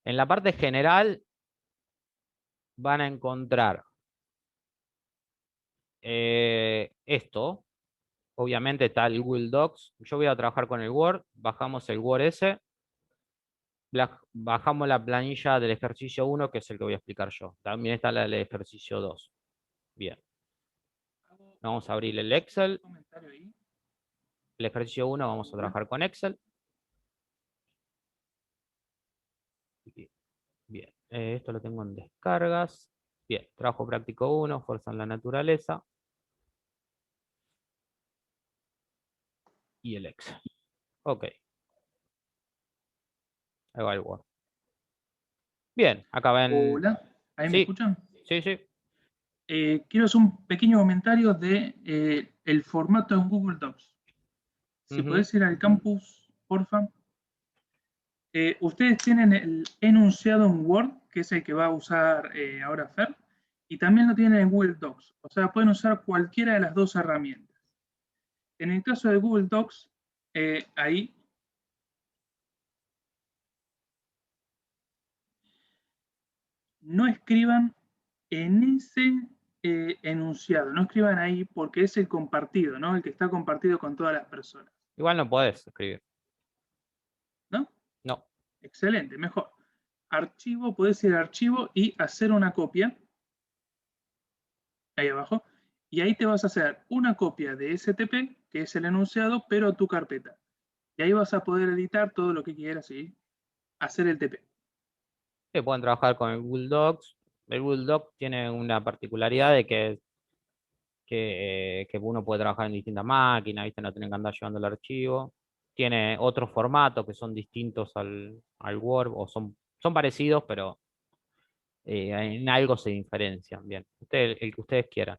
En la parte general van a encontrar esto. Obviamente está el Google Docs. Yo voy a trabajar con el Word. Bajamos el Word ese. Bajamos la planilla del ejercicio 1, que es el que voy a explicar yo. También está la del ejercicio 2. Bien. Vamos a abrir el Excel. El ejercicio 1 vamos a trabajar con Excel. Bien. Esto lo tengo en descargas. Bien. Trabajo práctico 1, fuerza en la naturaleza. Y el Excel. Ok. Ahí va el Word. Bien. Acá ven. Hola, ¿ahí me escuchan? Sí, sí. Quiero hacer un pequeño comentario de el formato en Google Docs. Si podés ir al campus, porfa. Ustedes tienen el enunciado en Word, que es el que va a usar ahora Fer, y también lo tienen en Google Docs. O sea, pueden usar cualquiera de las dos herramientas. En el caso de Google Docs, ahí no escriban en ese enunciado, no escriban ahí porque es el compartido, ¿no? El que está compartido con todas las personas. Igual no podés escribir. ¿No? No. Excelente, mejor. Archivo, podés ir a archivo y hacer una copia. Ahí abajo. Y ahí te vas a hacer una copia de STP, que es el enunciado, pero a tu carpeta. Y ahí vas a poder editar todo lo que quieras y hacer el TP. Se pueden trabajar con el Google Docs. El Google Docs tiene una particularidad de que uno puede trabajar en distintas máquinas, ¿viste? No tienen que andar llevando el archivo. Tiene otros formatos que son distintos al Word, o son parecidos, pero en algo se diferencian. Bien, el que ustedes quieran.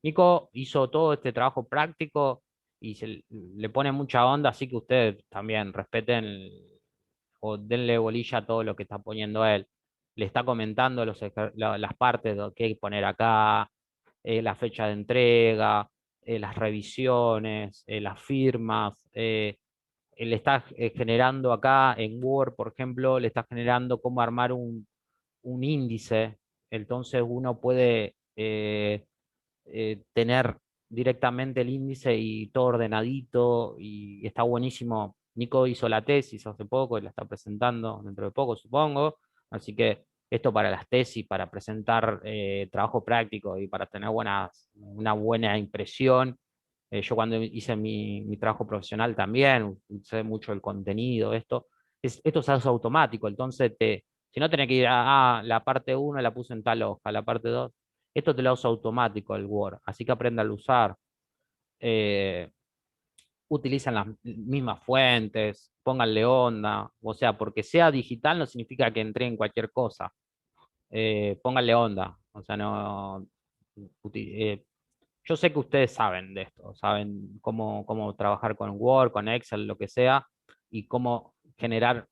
Nico hizo todo este trabajo práctico y le pone mucha onda, así que ustedes también respeten o denle bolilla a todo lo que está poniendo él. Le está comentando las partes de qué hay que poner acá, la fecha de entrega, las revisiones, las firmas. Le está generando acá en Word, por ejemplo, le está generando cómo armar un índice. Entonces uno puede tener directamente el índice y todo ordenadito, y está buenísimo. Nico hizo la tesis hace poco y la está presentando dentro de poco, supongo. Así que esto para las tesis, para presentar trabajo práctico y para tener una buena impresión. Yo cuando hice mi trabajo profesional también usé mucho el contenido, esto se hace automático, entonces si no tenés que ir a la parte 1 la puse en tal hoja, la parte 2 esto te lo usa automático el Word, así que aprendan a usar. Eh, Utilizan las mismas fuentes, pónganle onda, o sea, porque sea digital no significa que entreguen cualquier cosa. Pónganle onda, o sea, no. Yo sé que ustedes saben de esto, saben cómo trabajar con Word, con Excel, lo que sea, y cómo generar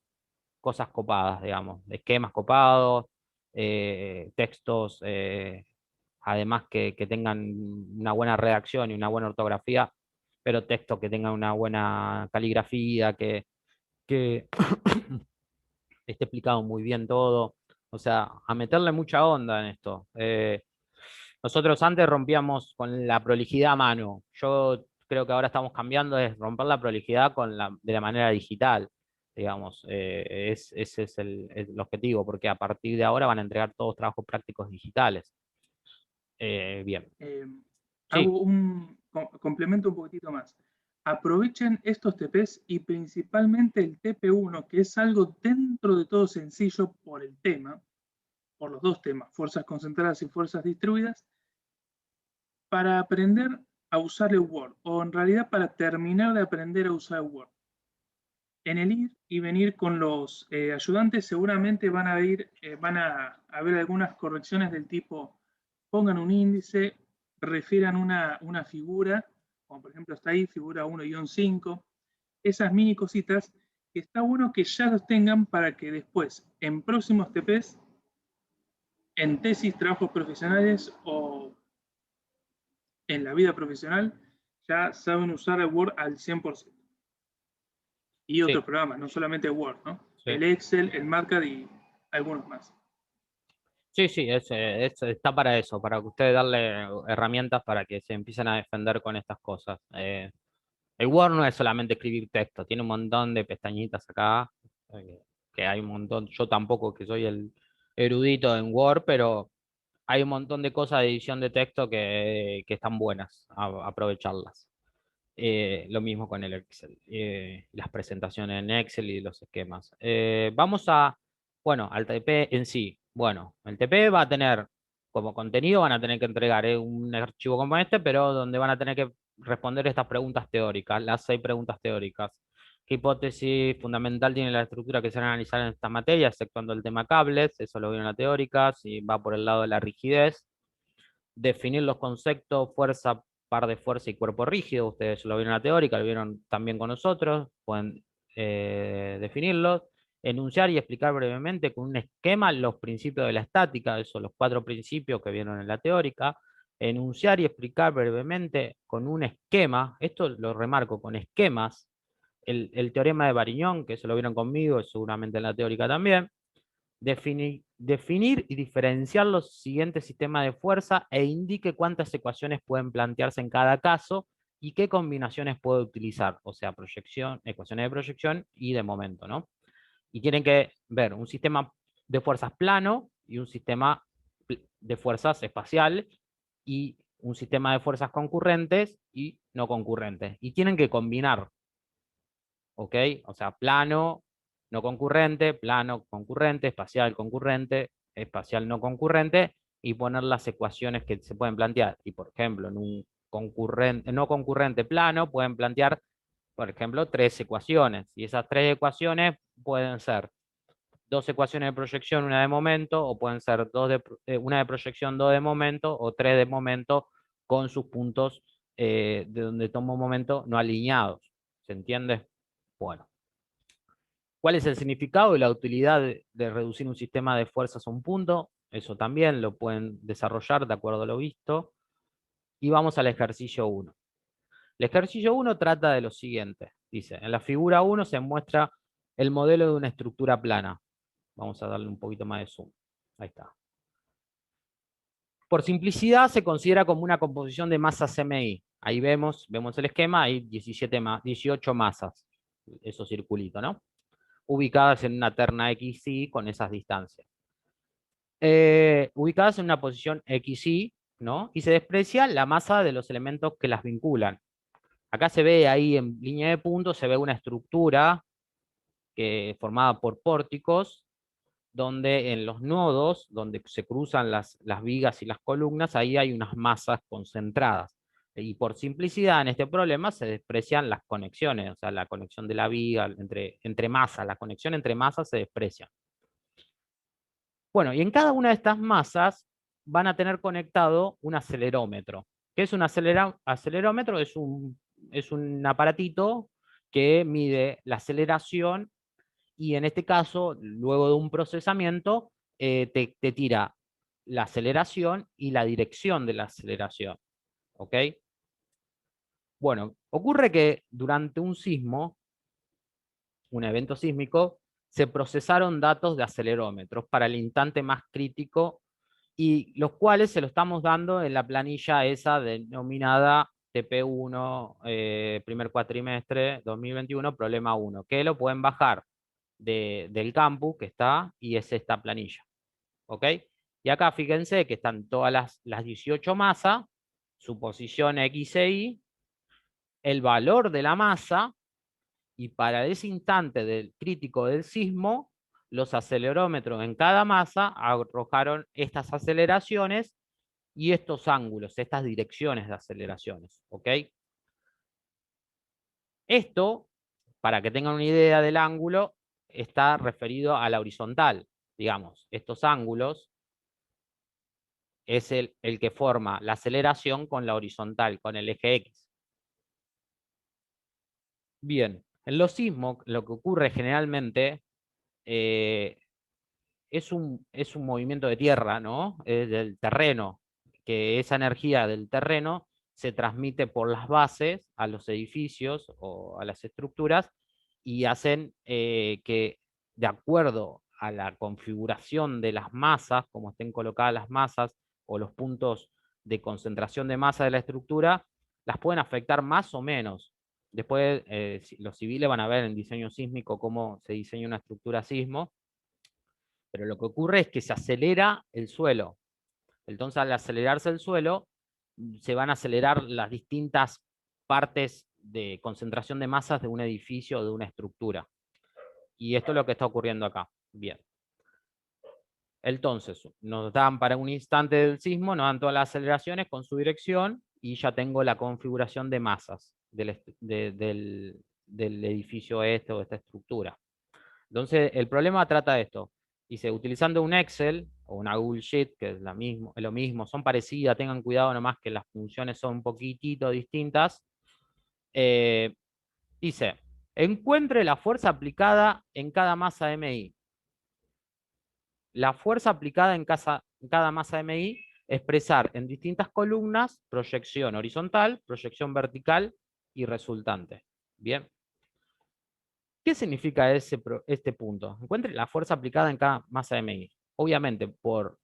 cosas copadas, digamos, esquemas copados, textos, además que tengan una buena redacción y una buena ortografía, pero textos que tengan una buena caligrafía, que esté explicado muy bien todo. O sea, a meterle mucha onda en esto. Nosotros antes rompíamos con la prolijidad a mano. Yo creo que ahora estamos cambiando, es romper la prolijidad de la manera digital, digamos. Ese es el objetivo, porque a partir de ahora van a entregar todos trabajos prácticos digitales. Bien. Sí, Hago un complemento un poquitito más. Aprovechen estos TPs y principalmente el TP1, que es algo dentro de todo sencillo por el tema, por los dos temas, fuerzas concentradas y fuerzas distribuidas, para aprender a usar el Word, o en realidad para terminar de aprender a usar Word. En el ir y venir con los ayudantes seguramente van a haber algunas correcciones del tipo pongan un índice, refieran una figura, como por ejemplo está ahí, figura 1-5, esas mini cositas que está bueno que ya los tengan para que después, en próximos TPs, en tesis, trabajos profesionales o en la vida profesional, ya saben usar el Word al 100%. Y sí, otros programas, no solamente Word, ¿no? sí. El Excel, el Markad y algunos más. Sí, sí, está para eso, para que ustedes darle herramientas para que se empiecen a defender con estas cosas. El Word no es solamente escribir texto, tiene un montón de pestañitas acá, que hay un montón. Yo tampoco que soy el erudito en Word, pero hay un montón de cosas de edición de texto que están buenas, aprovecharlas. Lo mismo con el Excel, las presentaciones en Excel y los esquemas. Vamos bueno, al TP en sí. Bueno, el TP va a tener como contenido, van a tener que entregar un archivo como este, pero donde van a tener que responder estas preguntas teóricas, las 6 preguntas teóricas. ¿Qué hipótesis fundamental tiene la estructura que se va a analizar en esta materia, exceptuando el tema cables? Eso lo vieron en la teórica, si va por el lado de la rigidez. Definir los conceptos fuerza, par de fuerza y cuerpo rígido. Ustedes lo vieron en la teórica, lo vieron también con nosotros, pueden definirlos. Enunciar y explicar brevemente con un esquema los principios de la estática, esos los 4 principios que vieron en la teórica. Enunciar y explicar brevemente con un esquema, esto lo remarco, con esquemas, el teorema de Variñón, que eso lo vieron conmigo, seguramente en la teórica también. Definir y diferenciar los siguientes sistemas de fuerza e indique cuántas ecuaciones pueden plantearse en cada caso y qué combinaciones puede utilizar, o sea, proyección, ecuaciones de proyección y de momento, ¿no? Y tienen que ver un sistema de fuerzas plano y un sistema de fuerzas espacial y un sistema de fuerzas concurrentes y no concurrentes. Y tienen que combinar, ¿ok? O sea, plano no concurrente, plano concurrente, espacial no concurrente, y poner las ecuaciones que se pueden plantear. Y por ejemplo, en un concurrente, no concurrente plano, pueden plantear, por ejemplo, 3 ecuaciones. Y esas 3 ecuaciones pueden ser 2 ecuaciones de proyección, una de momento, o pueden ser una de proyección, 2 de momento, o 3 de momento con sus puntos de donde tomo momento no alineados. ¿Se entiende? Bueno. ¿Cuál es el significado y la utilidad de reducir un sistema de fuerzas a un punto? Eso también lo pueden desarrollar de acuerdo a lo visto. Y vamos al ejercicio 1. El ejercicio 1 trata de lo siguiente. Dice, en la figura 1 se muestra el modelo de una estructura plana. Vamos a darle un poquito más de zoom. Ahí está. Por simplicidad se considera como una composición de masas MI. Ahí vemos el esquema, hay 18 masas, esos circulitos, ¿no? Ubicadas en una terna XY con esas distancias. Ubicadas en una posición XY, ¿no? Y se desprecia la masa de los elementos que las vinculan. Acá se ve ahí en línea de puntos, se ve una estructura formada por pórticos, donde en los nodos, donde se cruzan las vigas y las columnas, ahí hay unas masas concentradas. Y por simplicidad en este problema se desprecian las conexiones, o sea, la conexión de la viga entre masas, la conexión entre masas se desprecia. Bueno, y en cada una de estas masas van a tener conectado un acelerómetro. ¿Qué es un acelerómetro? Es un aparatito que mide la aceleración y en este caso, luego de un procesamiento, te tira la aceleración y la dirección de la aceleración. ¿Ok? Bueno, ocurre que durante un sismo, un evento sísmico, se procesaron datos de acelerómetros para el instante más crítico y los cuales se lo estamos dando en la planilla esa denominada TP1, primer cuatrimestre 2021, problema 1, que lo pueden bajar del campus que está y es esta planilla. ¿Ok? Y acá fíjense que están todas las 18 masas, su posición X e Y, el valor de la masa, y para ese instante del crítico del sismo, los acelerómetros en cada masa arrojaron estas aceleraciones y estos ángulos, estas direcciones de aceleraciones. ¿Ok? Esto, para que tengan una idea del ángulo, está referido a la horizontal. Digamos, estos ángulos es el que forma la aceleración con la horizontal, con el eje X. Bien, en los sismos lo que ocurre generalmente es un movimiento de tierra, ¿no? Del terreno, que esa energía del terreno se transmite por las bases a los edificios o a las estructuras y hacen que, de acuerdo a la configuración de las masas, como estén colocadas las masas, o los puntos de concentración de masa de la estructura, las pueden afectar más o menos. Después, los civiles van a ver en diseño sísmico cómo se diseña una estructura sismo, pero lo que ocurre es que se acelera el suelo. Entonces, al acelerarse el suelo, se van a acelerar las distintas partes de concentración de masas de un edificio o de una estructura. Y esto es lo que está ocurriendo acá. Bien. Entonces, nos dan para un instante del sismo, nos dan todas las aceleraciones con su dirección y ya tengo la configuración de masas del edificio este o de esta estructura. Entonces, el problema trata de esto. Dice, utilizando un Excel o una Google Sheet, que es lo mismo, son parecidas, tengan cuidado nomás que las funciones son un poquitito distintas. Dice, encuentre la fuerza aplicada en cada masa MI. La fuerza aplicada en cada masa MI, expresar en distintas columnas, proyección horizontal, proyección vertical y resultante. Bien. ¿Qué significa este punto? Encuentre la fuerza aplicada en cada masa MI. Obviamente, por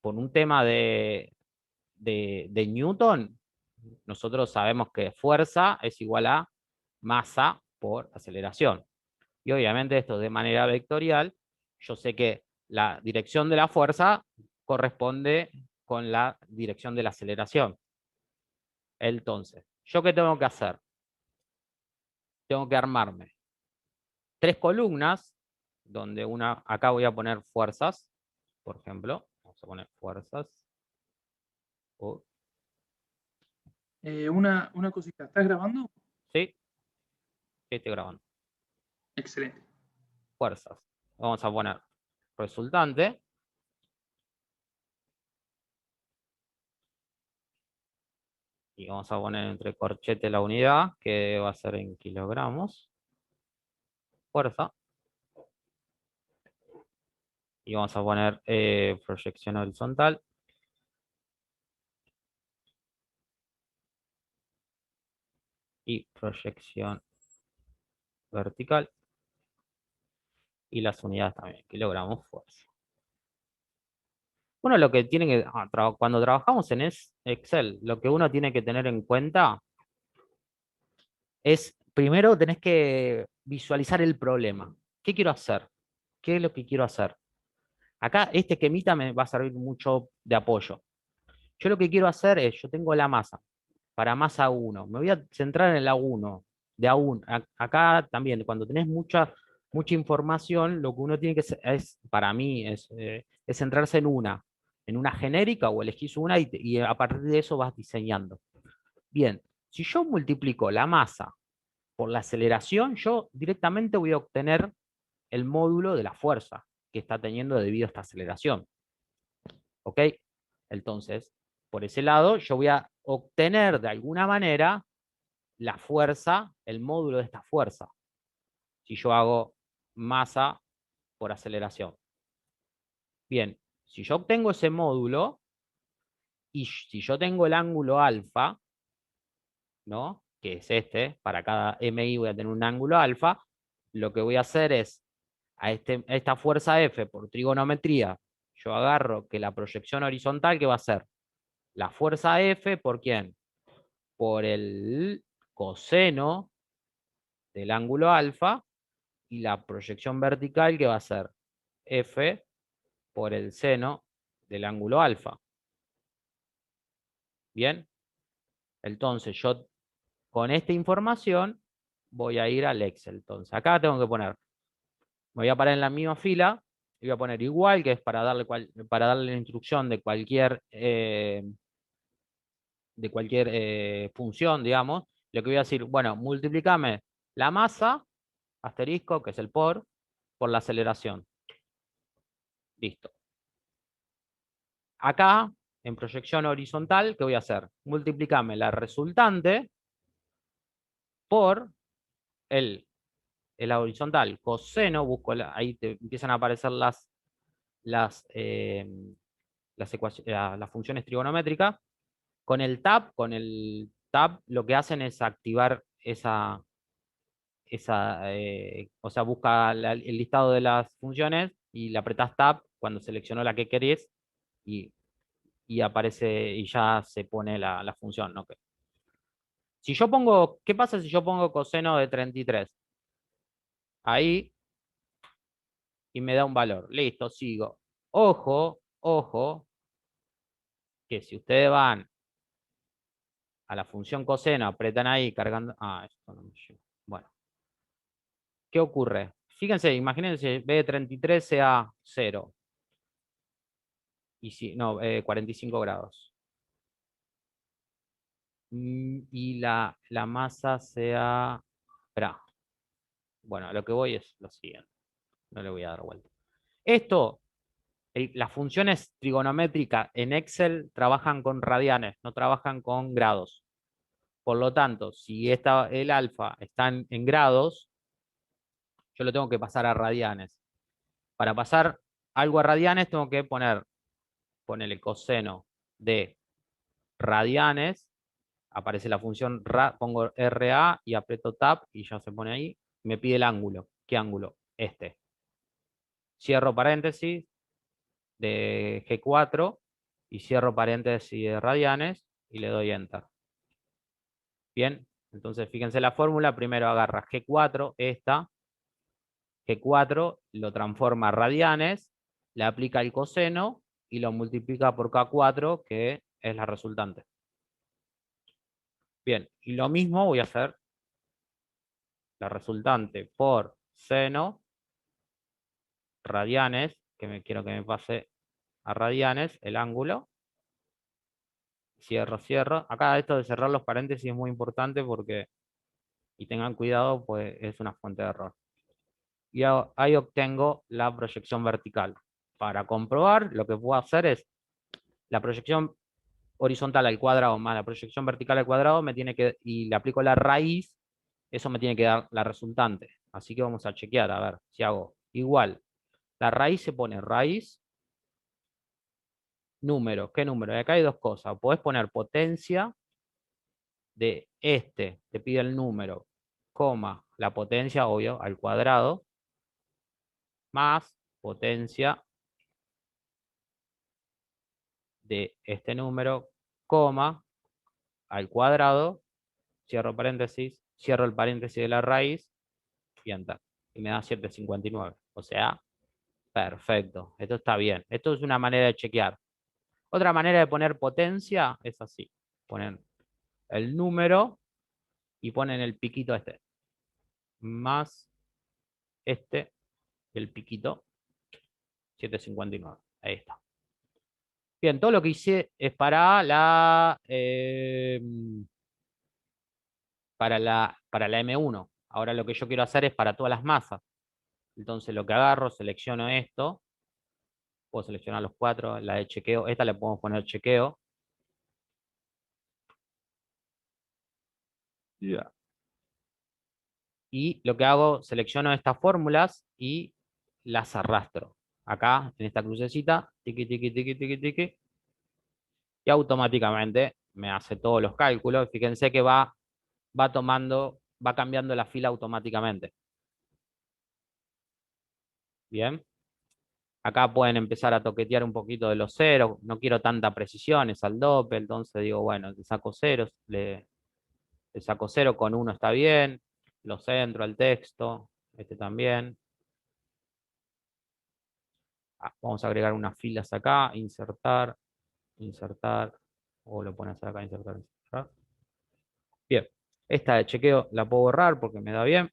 un tema de Newton, nosotros sabemos que fuerza es igual a masa por aceleración. Y obviamente esto de manera vectorial, yo sé que la dirección de la fuerza corresponde con la dirección de la aceleración. Entonces, ¿yo qué tengo que hacer? Tengo que armarme 3 columnas, donde acá voy a poner fuerzas, por ejemplo. Vamos a poner fuerzas. Una cosita, ¿estás grabando? Sí, estoy grabando. Excelente. Fuerzas. Vamos a poner resultante. Y vamos a poner entre corchete la unidad, que va a ser en kilogramos. Fuerza. Y vamos a poner proyección horizontal. Y proyección vertical. Y las unidades también, kilogramos fuerza. Uno lo que tiene que, cuando trabajamos en Excel, lo que uno tiene que tener en cuenta es, primero tenés que visualizar el problema. ¿Qué quiero hacer? ¿Qué es lo que quiero hacer? Acá este esquemita me va a servir mucho de apoyo. Yo lo que quiero hacer es, yo tengo la masa, para masa 1. Me voy a centrar en la 1. De A1. Acá también, cuando tenés mucha información, lo que uno tiene que hacer es, para mí, es centrarse en una genérica o elegís una y a partir de eso vas diseñando. Bien, si yo multiplico la masa por la aceleración, yo directamente voy a obtener el módulo de la fuerza que está teniendo debido a esta aceleración. ¿Ok? Entonces, por ese lado, yo voy a obtener de alguna manera la fuerza, el módulo de esta fuerza, si yo hago masa por aceleración. Bien, si yo obtengo ese módulo, y si yo tengo el ángulo alfa, ¿no? Que es este, para cada MI voy a tener un ángulo alfa, lo que voy a hacer es, a esta fuerza F por trigonometría, yo agarro que la proyección horizontal, ¿qué va a ser? La fuerza F, ¿por quién? Por el coseno del ángulo alfa, y la proyección vertical, que va a ser F por el seno del ángulo alfa. Bien, entonces yo con esta información voy a ir al Excel. Entonces acá tengo que poner, me voy a parar en la misma fila y voy a poner igual, que es para darle la instrucción de cualquier función, digamos. Lo que voy a decir, bueno, multiplícame la masa, asterisco, que es el por la aceleración. Listo. Acá, en proyección horizontal, ¿qué voy a hacer? Multiplícame la resultante por la horizontal, coseno, busco ahí te empiezan a aparecer las, las funciones trigonométricas. Con el tab lo que hacen es activar o sea, busca el listado de las funciones y le apretás Tab cuando seleccionó la que querés y, aparece y ya se pone la función, ¿no? Si yo pongo, ¿qué pasa si yo pongo coseno de 33? Ahí, y me da un valor. Listo, sigo. Ojo, ojo, que si ustedes van a la función coseno, apretan ahí cargando. Ah, esto no me llega. Bueno, ¿qué ocurre? Fíjense, imagínense, B de 33 sea 0. Y si, no, 45 grados. Y la masa sea. Espera. Bueno, lo que voy es lo siguiente. No le voy a dar vuelta. Esto, las funciones trigonométricas en Excel trabajan con radianes, no trabajan con grados. Por lo tanto, si el alfa está en grados, yo lo tengo que pasar a radianes. Para pasar algo a radianes, tengo que ponerle coseno de radianes. Aparece la función pongo RA y aprieto Tab y ya se pone ahí. Me pide el ángulo. ¿Qué ángulo? Este. Cierro paréntesis de G4 y cierro paréntesis de radianes y le doy Enter. Bien, entonces fíjense la fórmula. Primero agarra G4, esta. G4 lo transforma a radianes, le aplica el coseno y lo multiplica por K4, que es la resultante. Bien, y lo mismo voy a hacer la resultante por seno radianes, que quiero que me pase a radianes, el ángulo. Cierro, cierro. Acá esto de cerrar los paréntesis es muy importante porque, y tengan cuidado, pues es una fuente de error. Y ahí obtengo la proyección vertical. Para comprobar, lo que puedo hacer es la proyección horizontal al cuadrado más la proyección vertical al cuadrado, y le aplico la raíz, eso me tiene que dar la resultante. Así que vamos a chequear, a ver si hago igual. La raíz se pone raíz, número. ¿Qué número? Y acá hay dos cosas. Podés poner potencia de te pide el número, coma, la potencia, obvio, al cuadrado, más potencia de este número, coma, al cuadrado, cierro paréntesis, cierro el paréntesis de la raíz, y enter. Y me da 759. O sea, perfecto. Esto está bien. Esto es una manera de chequear. Otra manera de poner potencia es así. Ponen el número y ponen el piquito este. Más este, el piquito, 759. Ahí está. Bien, todo lo que hice es para la M1. Ahora lo que yo quiero hacer es para todas las masas. Entonces lo que agarro, selecciono esto. Puedo seleccionar los 4, la de chequeo. Esta le podemos poner chequeo. Yeah. Y lo que hago, selecciono estas fórmulas y las arrastro. Acá, en esta crucecita, tiqui, tiqui, tiqui, tiqui, tiqui. Y automáticamente me hace todos los cálculos. Fíjense que va cambiando la fila automáticamente. Bien. Acá pueden empezar a toquetear un poquito de los ceros. No quiero tanta precisión, es al doble. Entonces digo, bueno, le saco ceros, le saco 0 con 1 está bien. Lo centro al texto. Este también. Vamos a agregar unas filas acá. Insertar, insertar. O lo pones acá, insertar, insertar. Bien. Esta de chequeo la puedo borrar porque me da bien.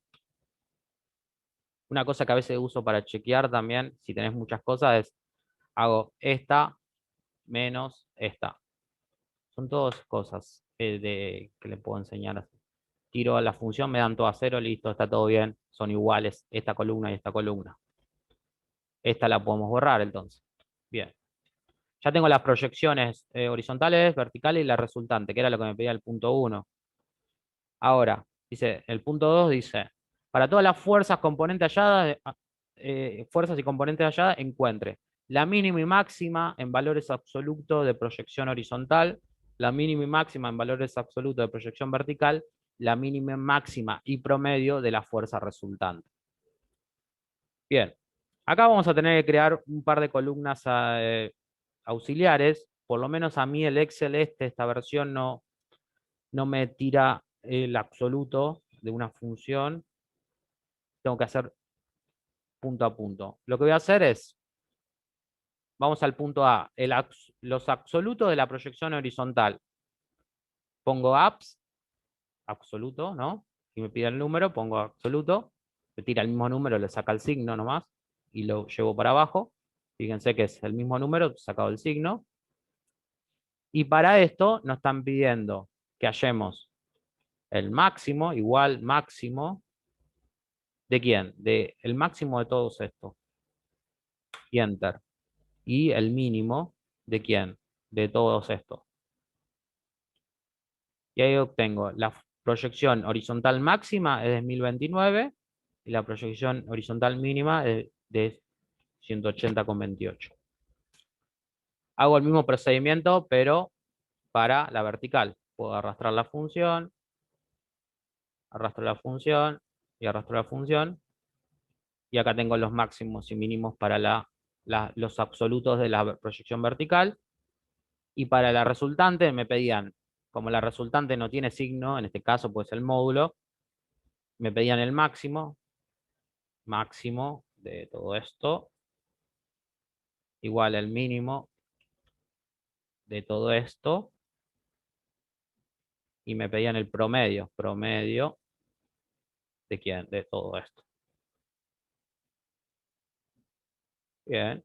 Una cosa que a veces uso para chequear también, si tenés muchas cosas, es hago esta menos esta. Son todas cosas que le puedo enseñar así. Tiro a la función, me dan todo a 0, listo, está todo bien. Son iguales esta columna y esta columna. Esta la podemos borrar entonces. Bien. Ya tengo las proyecciones horizontales, verticales y la resultante, que era lo que me pedía el punto 1. Ahora, dice, el punto 2 dice, para todas las fuerzas componentes halladas, fuerzas y componentes halladas, encuentre la mínima y máxima en valores absolutos de proyección horizontal, la mínima y máxima en valores absolutos de proyección vertical, la mínima y máxima y promedio de la fuerza resultante. Bien, Acá vamos a tener que crear un par de columnas auxiliares. Por lo menos a mí el Excel esta versión no me tira el absoluto de una función. Tengo que hacer punto a punto. Lo que voy a hacer es, vamos al punto A, los absolutos de la proyección horizontal. Pongo apps, absoluto, ¿no? Si me pide el número, pongo absoluto, me tira el mismo número, le saca el signo nomás y lo llevo para abajo. Fíjense que es el mismo número, sacado el signo. Y para esto nos están pidiendo que hallemos el máximo, igual máximo, ¿de quién? De el máximo de todos estos. Y enter. Y el mínimo, ¿de quién? De todos estos. Y ahí obtengo la proyección horizontal máxima es de 1029 y la proyección horizontal mínima es de 180,28. Hago el mismo procedimiento, pero para la vertical. Puedo arrastrar la función, arrastro la función y arrastro la función. Y acá tengo los máximos y mínimos para los absolutos de la proyección vertical. Y para la resultante me pedían, como la resultante no tiene signo, en este caso pues el módulo, me pedían el máximo de todo esto, igual el mínimo de todo esto, y me pedían el promedio de quién, de todo esto. Bien.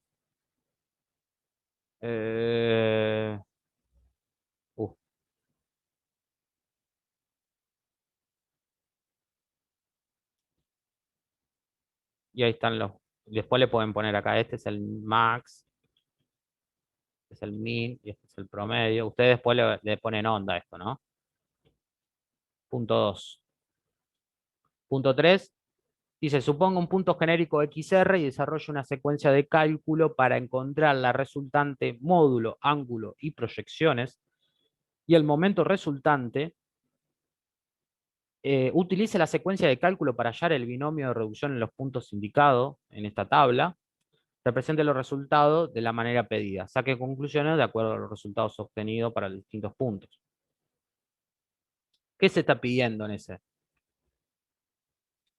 Eh, uh, y ahí están los. Después le pueden poner acá, este es el max, este es el min y este es el promedio. Ustedes después le ponen onda a esto, ¿no? Punto 2. Punto 3. Dice, suponga un punto genérico XR y desarrolle una secuencia de cálculo para encontrar la resultante módulo, ángulo y proyecciones. Y el momento resultante, utilice la secuencia de cálculo para hallar el binomio de reducción en los puntos indicados en esta tabla. Represente los resultados de la manera pedida. Saque conclusiones de acuerdo a los resultados obtenidos para los distintos puntos. ¿Qué se está pidiendo en ese?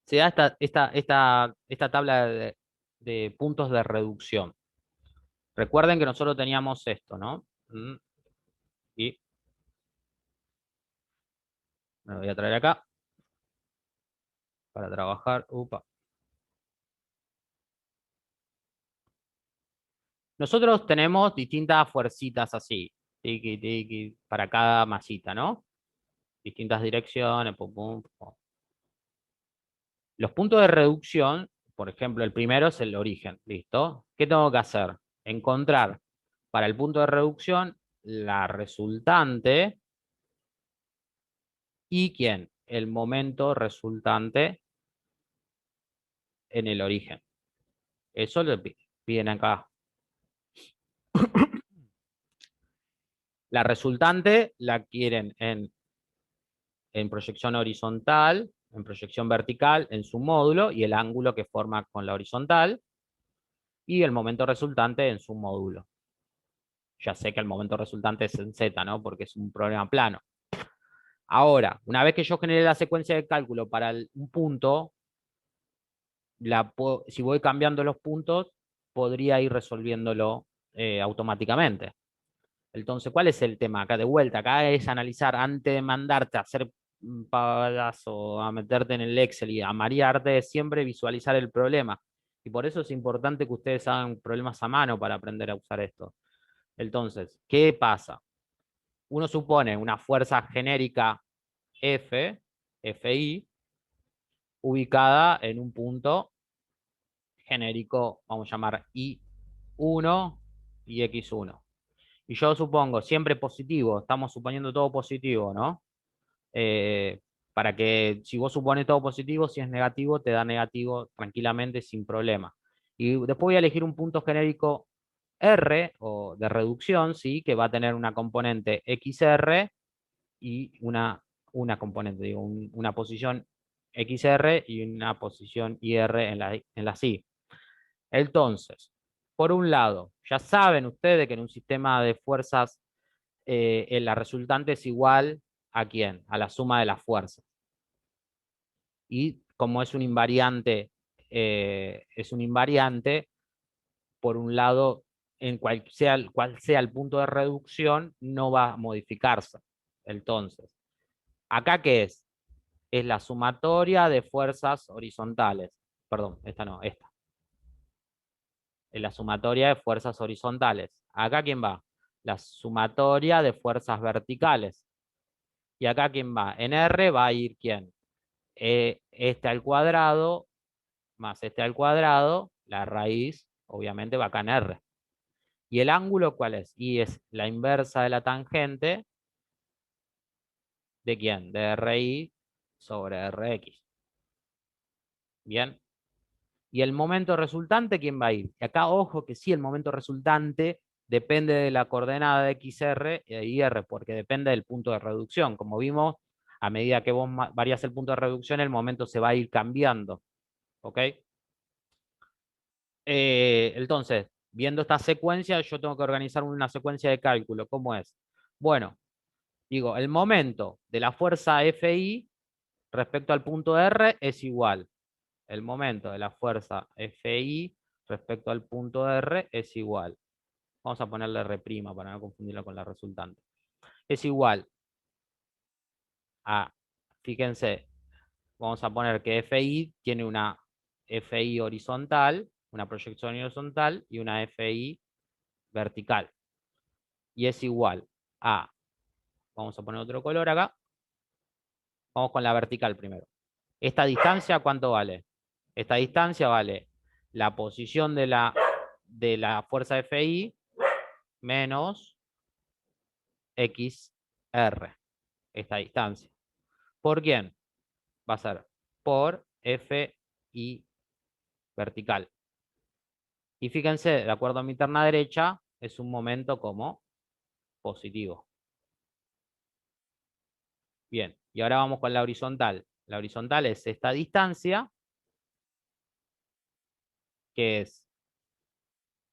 Se da esta tabla de puntos de reducción. Recuerden que nosotros teníamos esto, ¿no? Y me lo voy a traer acá para trabajar. Upa. Nosotros tenemos distintas fuercitas así, tiki, tiki, para cada masita, ¿no? Distintas direcciones, pum, pum, pum. Los puntos de reducción, por ejemplo, el primero es el origen, ¿listo? ¿Qué tengo que hacer? Encontrar para el punto de reducción la resultante y ¿quién? El momento resultante en el origen. Eso lo piden acá. La resultante la quieren en proyección horizontal, en proyección vertical, en su módulo y el ángulo que forma con la horizontal y el momento resultante en su módulo. Ya sé que el momento resultante es en Z, ¿no? Porque es un problema plano. Ahora, una vez que yo generé la secuencia de cálculo para un punto, si voy cambiando los puntos, podría ir resolviéndolo automáticamente. Entonces, ¿cuál es el tema? Acá de vuelta, acá es analizar antes de mandarte a hacer pavadas o a meterte en el Excel y a marearte, siempre visualizar el problema. Y por eso es importante que ustedes hagan problemas a mano para aprender a usar esto. Entonces, ¿qué pasa? Uno supone una fuerza genérica F, FI, ubicada en un punto genérico, vamos a llamar I1 y X1. Y yo supongo siempre positivo, estamos suponiendo todo positivo, ¿no? Para que si vos supones todo positivo, si es negativo, te da negativo tranquilamente sin problema. Y después voy a elegir un punto genérico R o de reducción, ¿sí? Que va a tener una componente XR y una componente, digo, una posición XR y una posición IR en la SI. Entonces, por un lado, ya saben ustedes que en un sistema de fuerzas la resultante es igual ¿a quién? A la suma de las fuerzas. Y como es un invariante, por un lado, en cual sea el punto de reducción, no va a modificarse. Entonces, ¿acá qué es? Es la sumatoria de fuerzas horizontales. Perdón, esta no, esta. Es la sumatoria de fuerzas horizontales. ¿Acá quién va? La sumatoria de fuerzas verticales. ¿Y acá quién va? En R va a ir quién? Este al cuadrado más este al cuadrado, la raíz obviamente va acá en R. ¿Y el ángulo cuál es? Y es la inversa de la tangente ¿de quién? De RI sobre RX. Bien. ¿Y el momento resultante quién va a ir? Y acá ojo que sí, el momento resultante depende de la coordenada de XR y R, porque depende del punto de reducción. Como vimos, a medida que vos varias el punto de reducción, el momento se va a ir cambiando. ¿Ok? Entonces, viendo esta secuencia, yo tengo que organizar una secuencia de cálculo. ¿Cómo es? Bueno, digo, el momento de la fuerza FI respecto al punto R es igual. El momento de la fuerza FI respecto al punto R es igual. Vamos a ponerle R' para no confundirlo con la resultante. Es igual a, fíjense, vamos a poner que FI tiene una FI horizontal, una proyección horizontal y una FI vertical. Y es igual a, vamos a poner otro color acá, vamos con la vertical primero. Esta distancia, ¿cuánto vale? Esta distancia vale la posición de la fuerza FI menos XR, esta distancia. ¿Por quién? Va a ser por FI vertical. Y fíjense, de acuerdo a mi terna derecha, es un momento como positivo. Bien, y ahora vamos con la horizontal. La horizontal es esta distancia, que es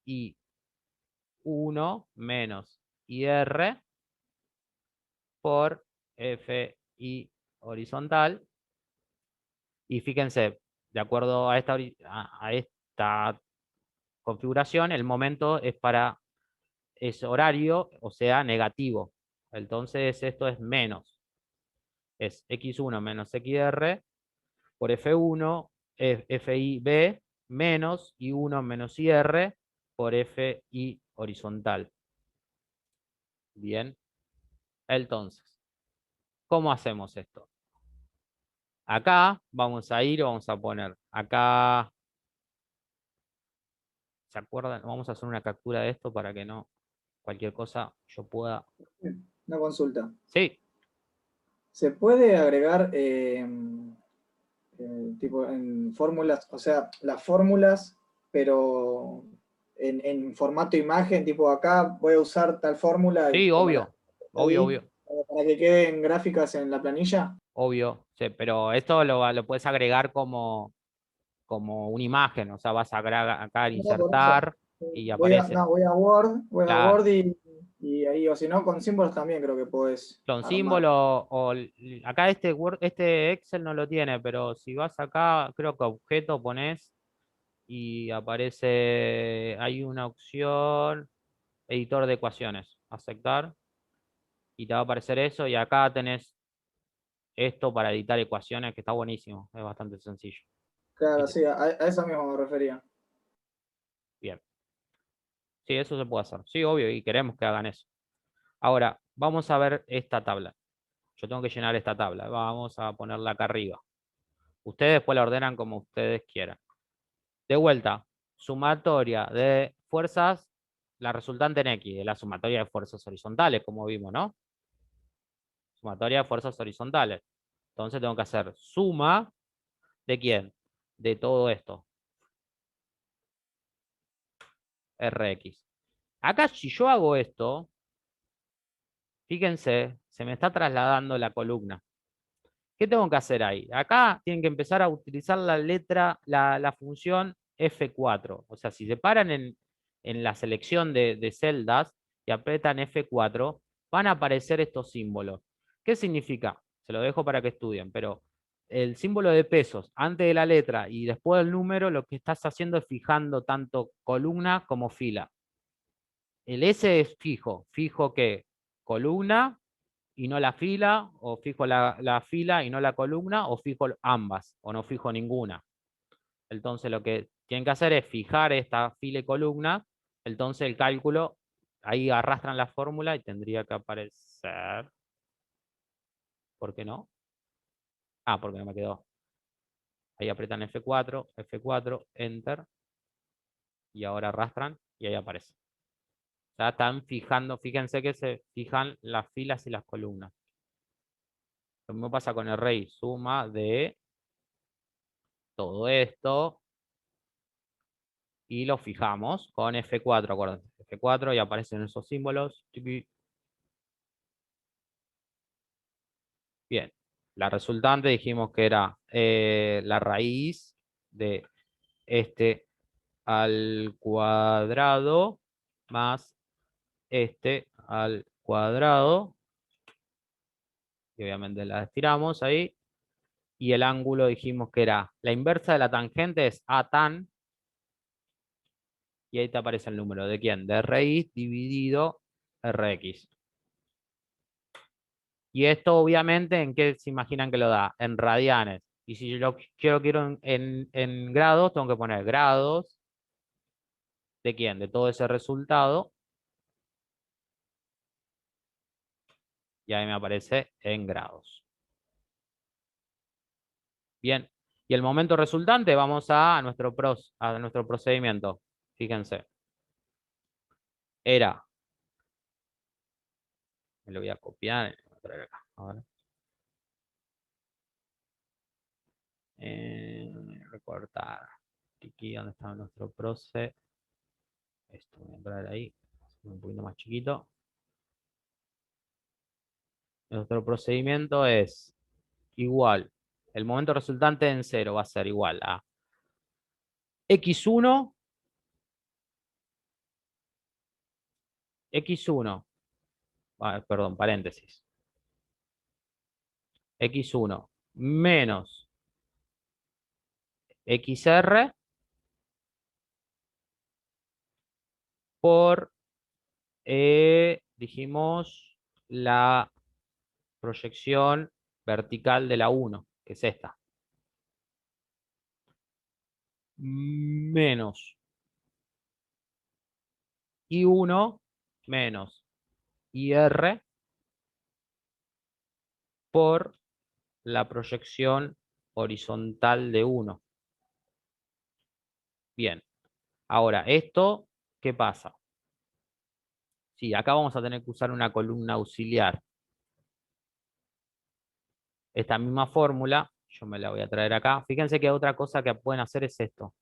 I1 menos IR por FI horizontal. Y fíjense, de acuerdo a esta configuración, el momento es horario, o sea, negativo. Entonces esto es menos. Es X1 menos XR por F1, FIB menos I1 menos IR por FI horizontal. Bien. Entonces, ¿cómo hacemos esto? Acá vamos a ir, vamos a poner acá, ¿se acuerdan? Vamos a hacer una captura de esto para que no, cualquier cosa yo pueda. Una consulta. Sí, ¿Se puede agregar tipo en fórmulas, o sea, las fórmulas, pero en formato imagen, tipo acá voy a usar tal fórmula y sí, como la obvio, obvio, obvio, para que queden gráficas en la planilla? obvio, sí, pero esto lo puedes agregar como una imagen, o sea, vas a agregar acá, No, por eso. insertar y aparece. Voy a Word, Claro, y ahí, o si no, con símbolos también creo que puedes son armar. símbolos, acá este Excel no lo tiene, pero si vas acá, creo que objeto pones y aparece, hay una opción, editor de ecuaciones, aceptar, y te va a aparecer eso, y acá tenés esto para editar ecuaciones, que está buenísimo, es bastante sencillo. Claro, ¿Viste? sí, a eso mismo me refería. Bien, sí, eso se puede hacer, sí, obvio, y queremos que hagan eso. Ahora, vamos a ver esta tabla. Yo tengo que llenar esta tabla, vamos a ponerla acá arriba. Ustedes después la ordenan como ustedes quieran. De vuelta, sumatoria de fuerzas, la resultante en X, de la sumatoria de fuerzas horizontales, como vimos, ¿no? Sumatoria de fuerzas horizontales. Entonces tengo que hacer suma ¿de quién? De todo esto. Rx. Acá si yo hago esto, fíjense, se me está trasladando la columna. ¿Qué tengo que hacer ahí? Acá tienen que empezar a utilizar la letra, la función F4. O sea, si se paran en la selección de celdas y apretan F4, van a aparecer estos símbolos. ¿Qué significa? Se lo dejo para que estudien, pero el símbolo de pesos antes de la letra y después del número, lo que estás haciendo es fijando tanto columna como fila. El S es fijo. ¿Fijo qué? Columna y no la fila, o fijo la fila y no la columna, o fijo ambas, o no fijo ninguna. Entonces lo que tienen que hacer es fijar esta fila y columna. Entonces el cálculo, ahí arrastran la fórmula y tendría que aparecer. ¿Por qué no? Ah, porque no me quedó. Ahí apretan F4, F4, Enter, y ahora arrastran y ahí aparece. Ya están fijando, fíjense que se fijan las filas y las columnas. Lo mismo pasa con el rey, suma de todo esto y lo fijamos con F4, acuérdense. F4 y aparecen esos símbolos. Bien, la resultante dijimos que era la raíz de este al cuadrado más este al cuadrado, y obviamente la estiramos ahí, y el ángulo dijimos que era la inversa de la tangente es a tan, y ahí te aparece el número de quién, de raíz dividido Rx. Y esto obviamente, ¿en qué se imaginan que lo da? En radianes. Y si yo lo quiero en grados, tengo que poner grados de quién, de todo ese resultado. Y ahí me aparece en grados. Bien. Y el momento resultante, vamos a nuestro procedimiento. Fíjense. Era. Me lo voy a copiar. Voy a traer acá. Ahora. Recortar. Aquí donde está nuestro proce. Esto voy a entrar ahí. Un poquito más chiquito. Nuestro procedimiento es igual. El momento resultante en 0 va a ser igual a x1, x1, perdón, paréntesis, x1 menos xr por, dijimos, la proyección vertical de la 1, que es esta. Menos I1 menos IR por la proyección horizontal de 1. Bien. Ahora, ¿esto qué pasa? Sí, acá vamos a tener que usar una columna auxiliar. Esta misma fórmula, yo me la voy a traer acá. Fíjense que otra cosa que pueden hacer es esto.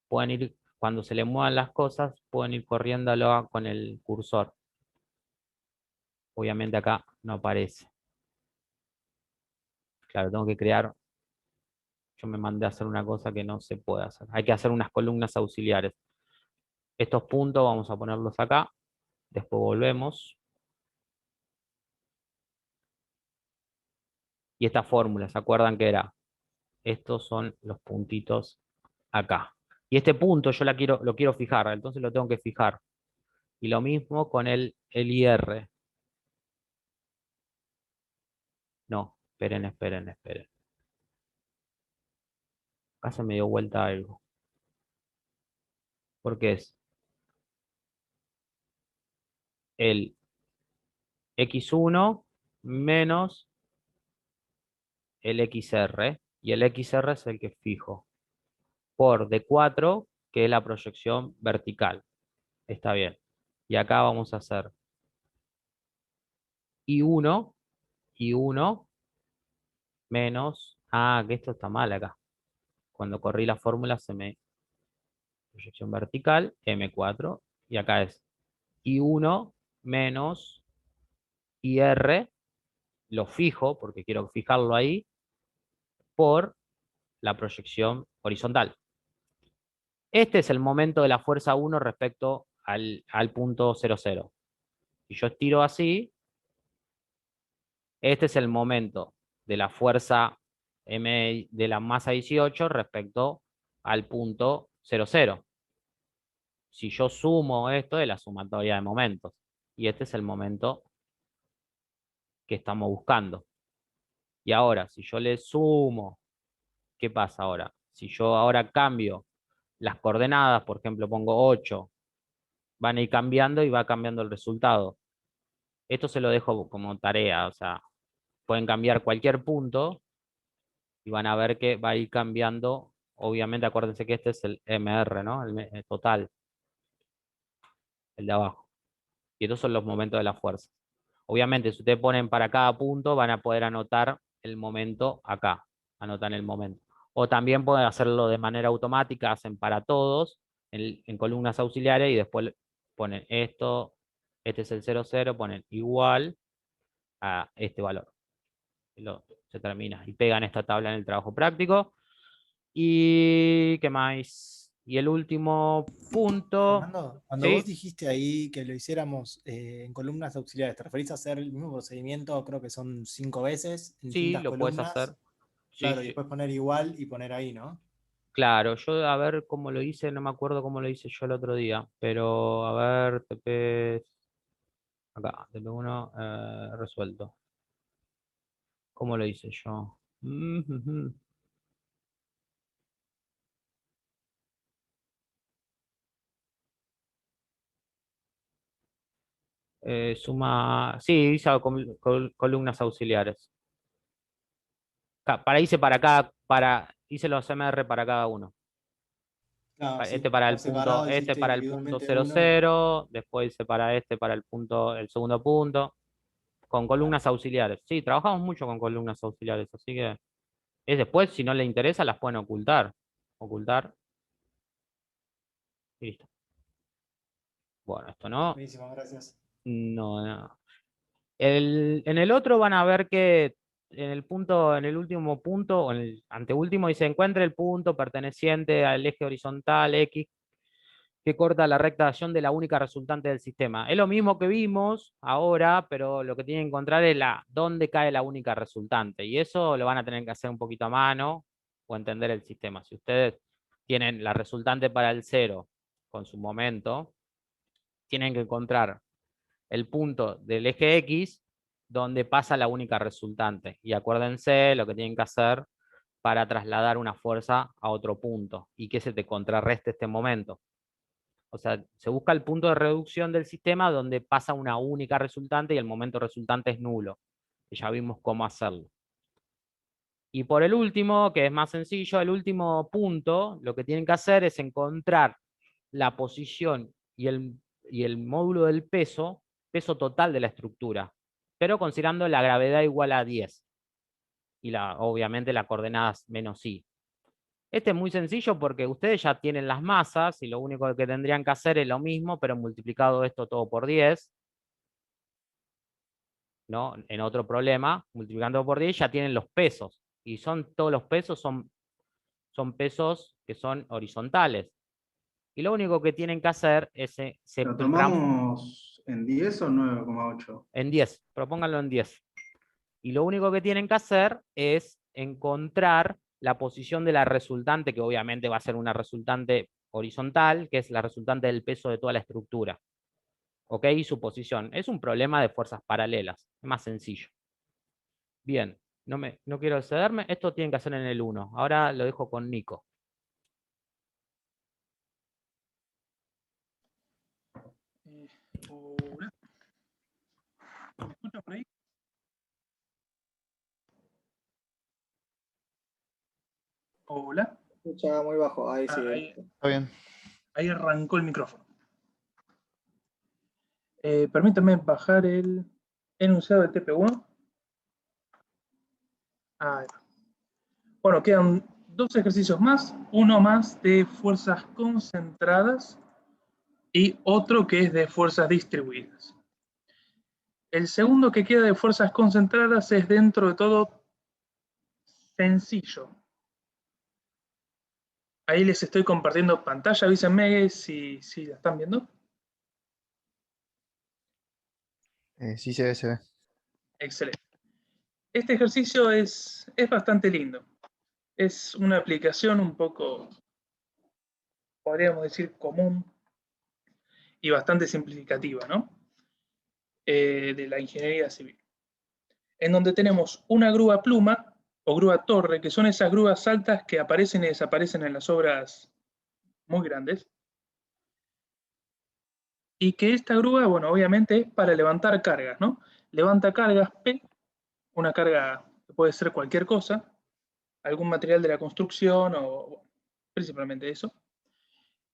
Pueden ir, cuando se le muevan las cosas, pueden ir corriéndolo con el cursor. Obviamente acá no aparece. Claro, tengo que crear. Yo me mandé a hacer una cosa que no se puede hacer. Hay que hacer unas columnas auxiliares. Estos puntos vamos a ponerlos acá. Después volvemos. Y esta fórmula, ¿se acuerdan que era? Estos son los puntitos acá. Y este punto yo lo quiero fijar, entonces lo tengo que fijar. Y lo mismo con el IR. No, esperen. Acá se me dio vuelta algo. Porque es el X1 menos el XR. Y el XR es el que fijo. Por D4, que es la proyección vertical. Está bien. Y acá vamos a hacer I1 menos... Ah, que esto está mal acá. Cuando corrí la fórmula se me... Proyección vertical, M4. Y acá es I1 menos IR. Lo fijo, porque quiero fijarlo ahí, por la proyección horizontal. Este es el momento de la fuerza 1 respecto al punto 00. Si yo estiro así, este es el momento de la fuerza M de la masa 18 respecto al punto 00. Si yo sumo esto de la sumatoria de momentos, y este es el momento que estamos buscando. Y ahora, si yo le sumo, ¿qué pasa ahora? Si yo ahora cambio las coordenadas, por ejemplo, pongo 8, van a ir cambiando y va cambiando el resultado. Esto se lo dejo como tarea, o sea, pueden cambiar cualquier punto y van a ver que va a ir cambiando. Obviamente, acuérdense que este es el MR, ¿no? El total, el de abajo. Y estos son los momentos de la fuerza. Obviamente, si ustedes ponen para cada punto, van a poder anotar el momento acá. Anotan el momento. O también pueden hacerlo de manera automática, hacen para todos, en columnas auxiliares, y después ponen esto, este es el 00, ponen igual a este valor. Se termina. Y pegan esta tabla en el trabajo práctico. ¿Y qué más? Y el último punto. Fernando, cuando ¿sí? vos dijiste ahí que lo hiciéramos en columnas auxiliares, ¿te referís a hacer el mismo procedimiento? Creo que son 5 veces en Sí, distintas lo puedes columnas. hacer. Sí, Claro, y sí. después poner igual y poner ahí, ¿no? Claro, yo a ver cómo lo hice, no me acuerdo cómo lo hice yo el otro día, pero a ver, TP, acá, TP1 resuelto. ¿Cómo lo hice yo? Suma, sí, hice columnas auxiliares. Hice para cada, hice los MR para cada uno. Claro, Este sí, para el por punto, separado este hiciste para el punto individualmente 00, uno. después hice para este para el punto, el segundo punto, con columnas Claro. auxiliares. Sí, trabajamos mucho con columnas auxiliares, así que es después, si no le interesa, las pueden ocultar. Ocultar. Y listo. Bueno, esto no. Buenísimo, gracias. No, no. En el otro van a ver que en el punto, en el último punto, o en el anteúltimo, dice encuentre el punto perteneciente al eje horizontal X que corta la recta de acción de la única resultante del sistema. Es lo mismo que vimos ahora, pero lo que tienen que encontrar es dónde cae la única resultante. Y eso lo van a tener que hacer un poquito a mano o entender el sistema. Si ustedes tienen la resultante para el 0 con su momento, tienen que encontrar el punto del eje X donde pasa la única resultante. Y acuérdense lo que tienen que hacer para trasladar una fuerza a otro punto y que se te contrarreste este momento. O sea, se busca el punto de reducción del sistema donde pasa una única resultante y el momento resultante es nulo. Y ya vimos cómo hacerlo. Y por el último, que es más sencillo, el último punto, lo que tienen que hacer es encontrar la posición y el módulo del peso total de la estructura, pero considerando la gravedad igual a 10. Y obviamente la coordenada menos i. Este es muy sencillo porque ustedes ya tienen las masas y lo único que tendrían que hacer es lo mismo, pero multiplicado esto todo por 10. ¿No? En otro problema, multiplicando por 10 ya tienen los pesos. Y todos los pesos son pesos que son horizontales. Y lo único que tienen que hacer es... ¿Lo tomamos en 10 o 9,8? En 10, propónganlo en 10. Y lo único que tienen que hacer es encontrar la posición de la resultante, que obviamente va a ser una resultante horizontal, que es la resultante del peso de toda la estructura. ¿Ok? Y su posición. Es un problema de fuerzas paralelas. Es más sencillo. Bien, no quiero excederme. Esto tienen que hacer en el 1. Ahora lo dejo con Nico. Hola. ¿Me escuchan por ahí? Hola. Escucha muy bajo, ahí sí. Está bien. Ahí arrancó el micrófono. Permítanme bajar el enunciado del TP1. Ahí va. Bueno, quedan 2 ejercicios más, uno más de fuerzas concentradas y otro que es de fuerzas distribuidas. El segundo que queda de fuerzas concentradas es dentro de todo sencillo. Ahí les estoy compartiendo pantalla, avísenme si la están viendo. Sí se ve, se ve. Excelente. Este ejercicio es bastante lindo. Es una aplicación un poco, podríamos decir, común y bastante simplificativa, ¿no? De la ingeniería civil. En donde tenemos una grúa pluma o grúa torre, que son esas grúas altas que aparecen y desaparecen en las obras muy grandes. Y que esta grúa, bueno, obviamente es para levantar cargas, ¿no? Levanta cargas P, una carga que puede ser cualquier cosa, algún material de la construcción o bueno, principalmente eso,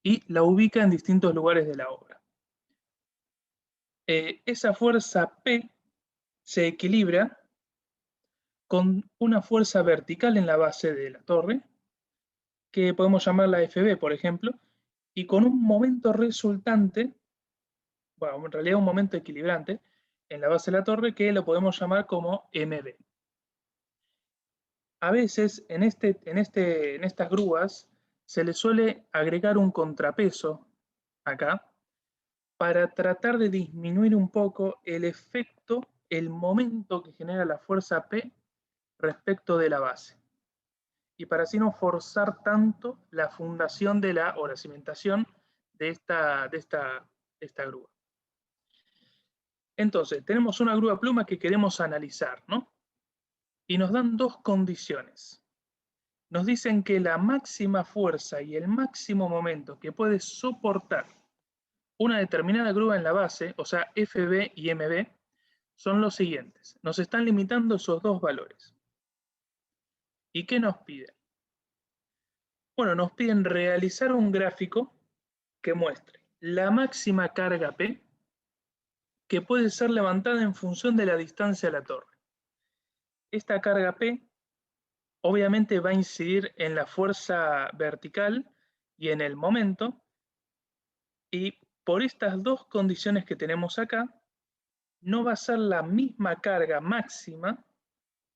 y la ubica en distintos lugares de la obra. Esa fuerza P se equilibra con una fuerza vertical en la base de la torre, que podemos llamarla FB, por ejemplo, y con un momento resultante, bueno, en realidad un momento equilibrante, en la base de la torre, que lo podemos llamar como MB. A veces en estas grúas se le suele agregar un contrapeso acá para tratar de disminuir un poco el efecto, el momento que genera la fuerza P respecto de la base. Y para así no forzar tanto la fundación o la cimentación de esta grúa. Entonces, tenemos una grúa pluma que queremos analizar, ¿no? Y nos dan dos condiciones. Nos dicen que la máxima fuerza y el máximo momento que puede soportar una determinada grúa en la base, o sea, FB y MB, son los siguientes. Nos están limitando esos dos valores. ¿Y qué nos piden? Bueno, nos piden realizar un gráfico que muestre la máxima carga P que puede ser levantada en función de la distancia a la torre. Esta carga P obviamente va a incidir en la fuerza vertical y en el momento, y por estas dos condiciones que tenemos acá, no va a ser la misma carga máxima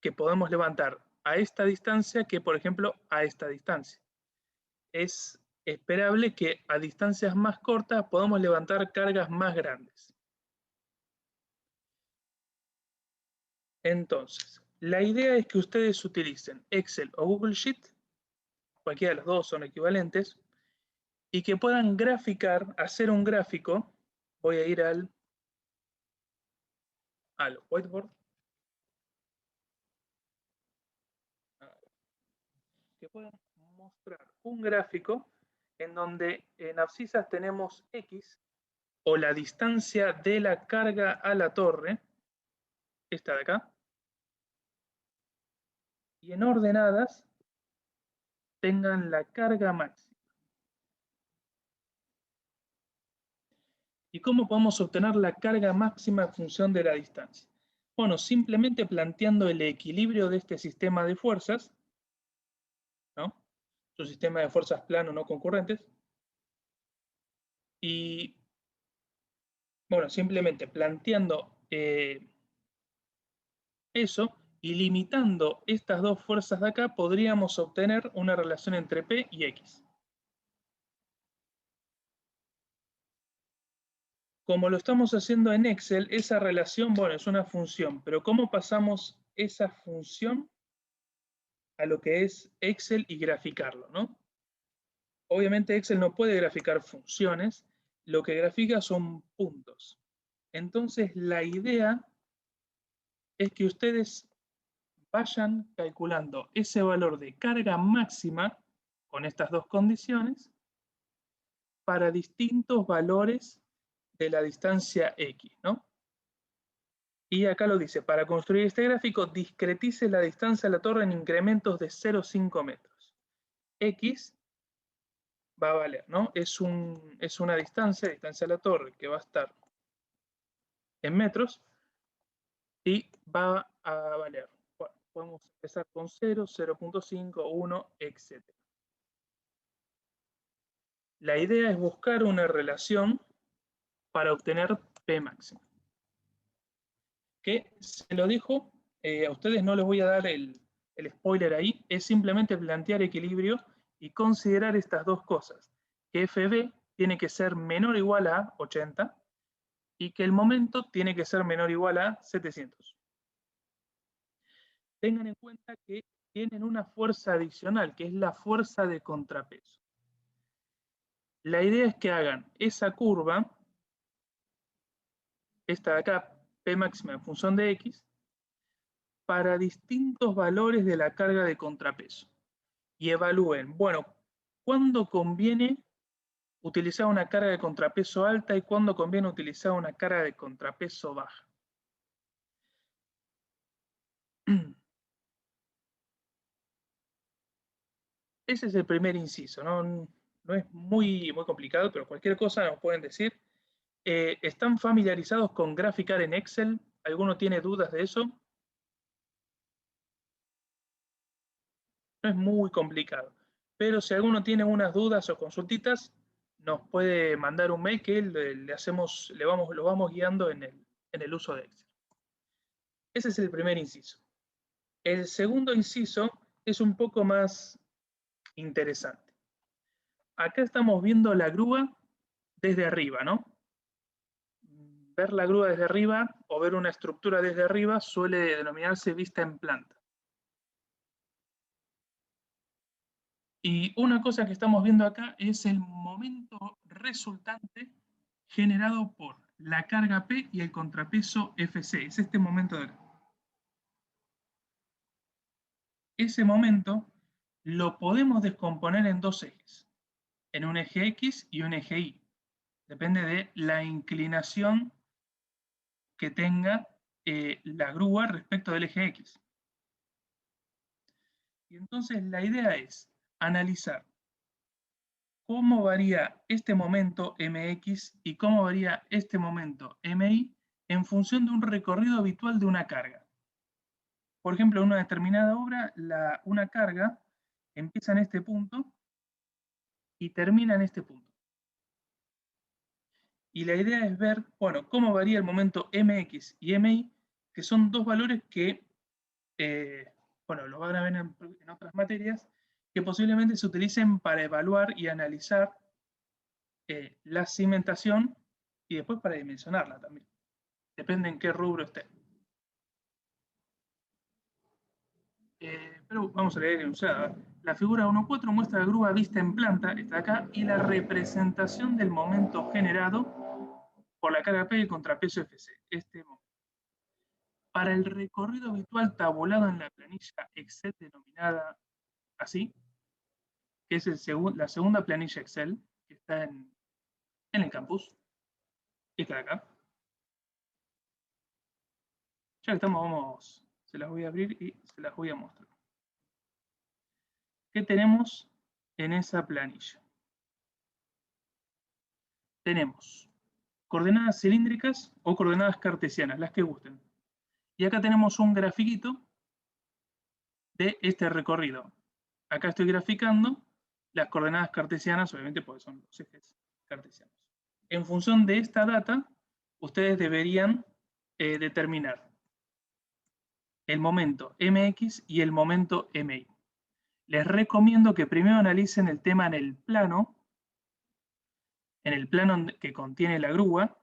que podemos levantar a esta distancia que, por ejemplo, a esta distancia. Es esperable que a distancias más cortas podamos levantar cargas más grandes. Entonces, la idea es que ustedes utilicen Excel o Google Sheet, cualquiera de los dos son equivalentes, y que puedan graficar, hacer un gráfico. Voy a ir al whiteboard. Que puedan mostrar un gráfico en donde en abscisas tenemos X, o la distancia de la carga a la torre, esta de acá, y en ordenadas tengan la carga máxima. ¿Y cómo podemos obtener la carga máxima en función de la distancia? Bueno, simplemente planteando el equilibrio de este sistema de fuerzas, ¿no? Su sistema de fuerzas plano no concurrentes, y bueno, simplemente planteando eso y limitando estas dos fuerzas de acá, podríamos obtener una relación entre P y X. Como lo estamos haciendo en Excel, esa relación, bueno, es una función, pero ¿cómo pasamos esa función a lo que es Excel y graficarlo, ¿no? Obviamente Excel no puede graficar funciones, lo que grafica son puntos. Entonces la idea es que ustedes vayan calculando ese valor de carga máxima con estas dos condiciones para distintos valores de la distancia X, ¿no? Y acá lo dice, para construir este gráfico, discretice la distancia a la torre en incrementos de 0,5 metros. X va a valer, ¿no? Es una distancia a la torre que va a estar en metros y va a valer. Bueno, podemos empezar con 0, 0.5, 1, etc. La idea es buscar una relación para obtener P máximo. Que se lo dejo, a ustedes no les voy a dar el spoiler ahí, es simplemente plantear equilibrio y considerar estas dos cosas, que FB tiene que ser menor o igual a 80 y que el momento tiene que ser menor o igual a 700. Tengan en cuenta que tienen una fuerza adicional, que es la fuerza de contrapeso. La idea es que hagan esa curva, esta de acá, P máxima en función de X, para distintos valores de la carga de contrapeso. Y evalúen, bueno, ¿cuándo conviene utilizar una carga de contrapeso alta y cuándo conviene utilizar una carga de contrapeso baja? Ese es el primer inciso, no es muy complicado, pero cualquier cosa nos pueden decir. ¿Están familiarizados con graficar en Excel? ¿Alguno tiene dudas de eso? No es muy complicado, pero si alguno tiene unas dudas o consultitas, nos puede mandar un mail que lo vamos guiando en el uso de Excel. Ese es el primer inciso. El segundo inciso es un poco más interesante. Acá estamos viendo la grúa desde arriba, ¿no? Ver la grúa desde arriba o ver una estructura desde arriba suele denominarse vista en planta. Y una cosa que estamos viendo acá es el momento resultante generado por la carga P y el contrapeso FC. Es este momento de acá. Ese momento lo podemos descomponer en dos ejes, en un eje X y un eje Y. Depende de la inclinación que tenga la grúa respecto del eje X. Y entonces la idea es analizar cómo varía este momento MX y cómo varía este momento MY en función de un recorrido habitual de una carga. Por ejemplo, en una determinada obra, una carga empieza en este punto y termina en este punto. Y la idea es ver, bueno, cómo varía el momento MX y MY, que son dos valores que, bueno, lo van a ver en otras materias, que posiblemente se utilicen para evaluar y analizar la cimentación y después para dimensionarla también. Depende en qué rubro esté. Pero vamos a leer enunciada. La figura 1.4 muestra la grúa vista en planta, está acá, y la representación del momento generado por la carga P y el contrapeso FC. Para el recorrido habitual tabulado en la planilla Excel denominada así, que es la segunda planilla Excel que está en el campus, esta de acá. Ya que estamos, se las voy a abrir y se las voy a mostrar. ¿Qué tenemos en esa planilla? Tenemos coordenadas cilíndricas o coordenadas cartesianas, las que gusten. Y acá tenemos un grafiquito de este recorrido. Acá estoy graficando las coordenadas cartesianas, obviamente porque son los ejes cartesianos. En función de esta data, ustedes deberían determinar el momento MX y el momento MY. Les recomiendo que primero analicen el tema en el plano que contiene la grúa.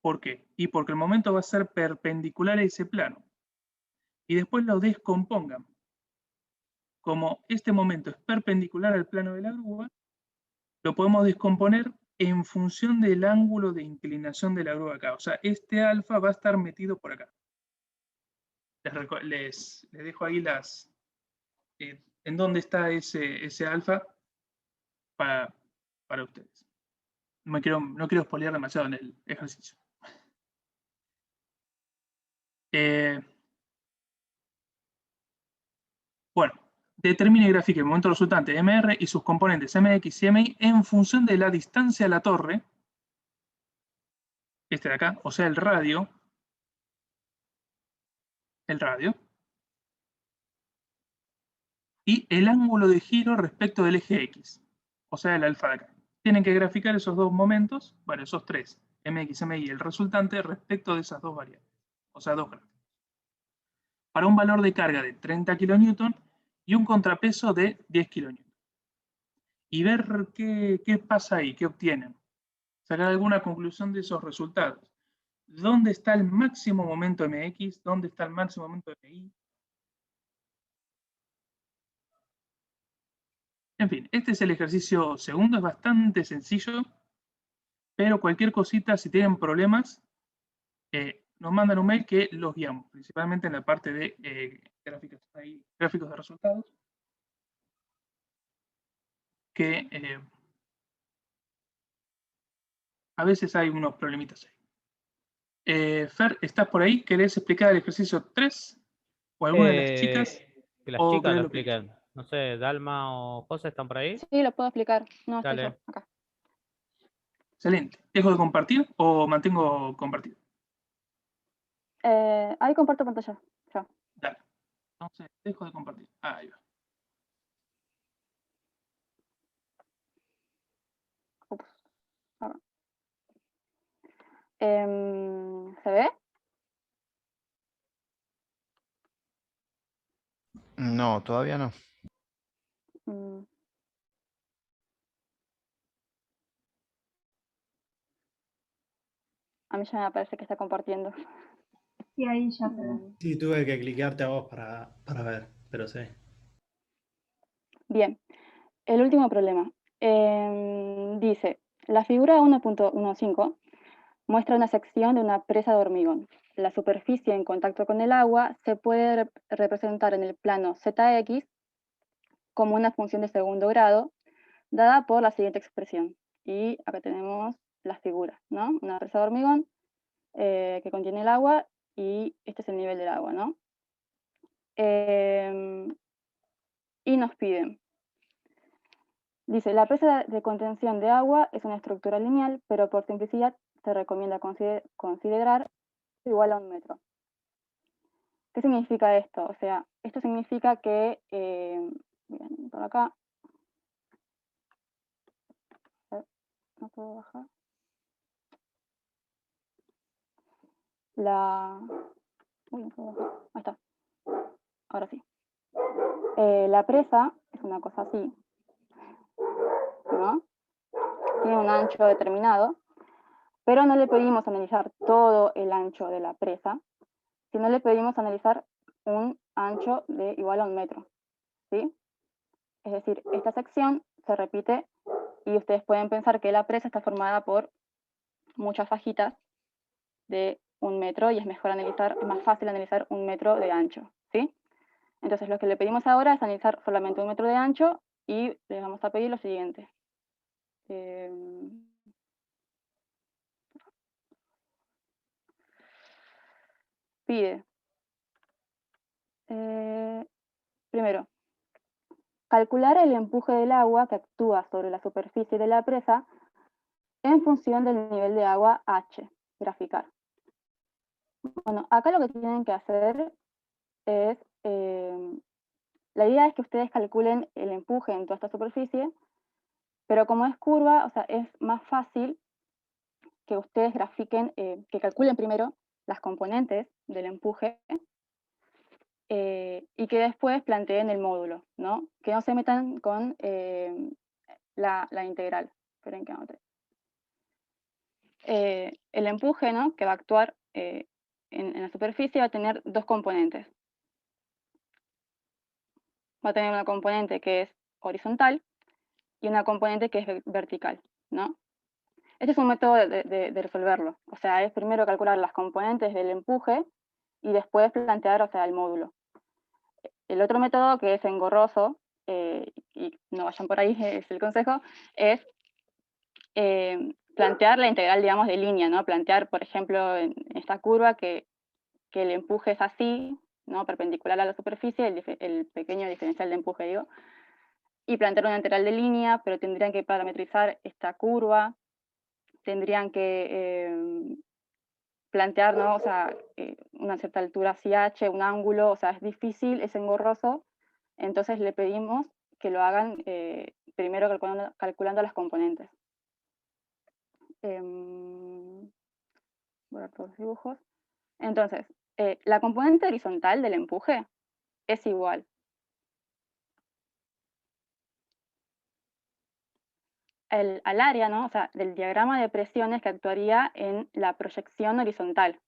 ¿Por qué? Y porque el momento va a ser perpendicular a ese plano. Y después lo descompongan. Como este momento es perpendicular al plano de la grúa, lo podemos descomponer en función del ángulo de inclinación de la grúa acá. O sea, este alfa va a estar metido por acá. Les dejo ahí en dónde está ese alfa para ustedes. No quiero spoilear demasiado en el ejercicio. Bueno, determine y grafique el momento resultante MR y sus componentes MX y MY en función de la distancia a la torre, este de acá, o sea, el radio, y el ángulo de giro respecto del eje X, o sea, el alfa de acá. Tienen que graficar esos dos momentos, bueno, esos tres, MX, MY y el resultante respecto de esas dos variables, o sea, dos gráficos. Para un valor de carga de 30 kN y un contrapeso de 10 kN. y ver qué pasa ahí, qué obtienen. Sacar alguna conclusión de esos resultados. ¿Dónde está el máximo momento MX? ¿Dónde está el máximo momento MY? En fin, este es el ejercicio segundo, es bastante sencillo, pero cualquier cosita, si tienen problemas, nos mandan un mail que los guiamos, principalmente en la parte de gráficos de resultados, que a veces hay unos problemitas ahí. Fer, ¿estás por ahí? ¿Querés explicar el ejercicio 3? ¿O alguna de las chicas? Que las ¿O chicas querés lo lo explico yo? expliquen. No sé, Dalma o José están por ahí. Sí, lo puedo explicar. No, estoy yo Dale. acá. Excelente. ¿Dejo de compartir o mantengo compartido? Ahí comparto pantalla. Ya. Dale. Entonces, dejo de compartir. Ahí va. Ups. Ahora. ¿Se ve? No, todavía no. Mm, A mí ya me parece que está compartiendo. Sí, ahí ya se ve. Sí, tuve que cliquearte a vos para ver, pero sí. Bien, el último problema. Dice, la figura 1.15 muestra una sección de una presa de hormigón. La superficie en contacto con el agua se puede representar en el plano ZX como una función de segundo grado, dada por la siguiente expresión. Y acá tenemos las figuras, ¿no? Una presa de hormigón que contiene el agua y este es el nivel del agua, ¿no? Y nos piden. Dice, la presa de contención de agua es una estructura lineal, pero por simplicidad se recomienda considerar igual a 1 metro. ¿Qué significa esto? O sea, esto significa que, bien, por acá, no puedo bajar. Uy, no puedo bajar. Ahí está. Ahora sí. La presa es una cosa así, ¿no? Tiene un ancho determinado, pero no le pedimos analizar todo el ancho de la presa, sino le pedimos analizar un ancho de igual a 1 metro, ¿sí? Es decir, esta sección se repite y ustedes pueden pensar que la presa está formada por muchas fajitas de 1 metro y es más fácil analizar 1 metro de ancho, ¿sí? Entonces lo que le pedimos ahora es analizar solamente 1 metro de ancho y le vamos a pedir lo siguiente. Pide, primero, calcular el empuje del agua que actúa sobre la superficie de la presa en función del nivel de agua H, graficar. Bueno, acá lo que tienen que hacer es, la idea es que ustedes calculen el empuje en toda esta superficie, pero como es curva, o sea, es más fácil que ustedes grafiquen, que calculen primero las componentes del empuje y que después planteen el módulo, ¿no? Que no se metan con la integral. Esperen que anote. El empuje, ¿no? Que va a actuar en la superficie va a tener dos componentes. Va a tener una componente que es horizontal y una componente que es vertical, ¿no? Este es un método de resolverlo. O sea, es primero calcular las componentes del empuje y después plantear, o sea, el módulo. El otro método, que es engorroso, y no vayan por ahí, es el consejo, es plantear la integral, digamos, de línea, ¿no? Plantear, por ejemplo, en esta curva que el empuje es así, ¿no? Perpendicular a la superficie, el pequeño diferencial de empuje, digo, y plantear una integral de línea, pero tendrían que parametrizar esta curva, tendrían que plantear, ¿no? O sea, una cierta altura hacia H, un ángulo, o sea, es difícil, es engorroso, entonces le pedimos que lo hagan primero calculando las componentes. Voy a ver todos los dibujos. Entonces, la componente horizontal del empuje es igual al área, ¿no? O sea, del diagrama de presiones que actuaría en la proyección horizontal,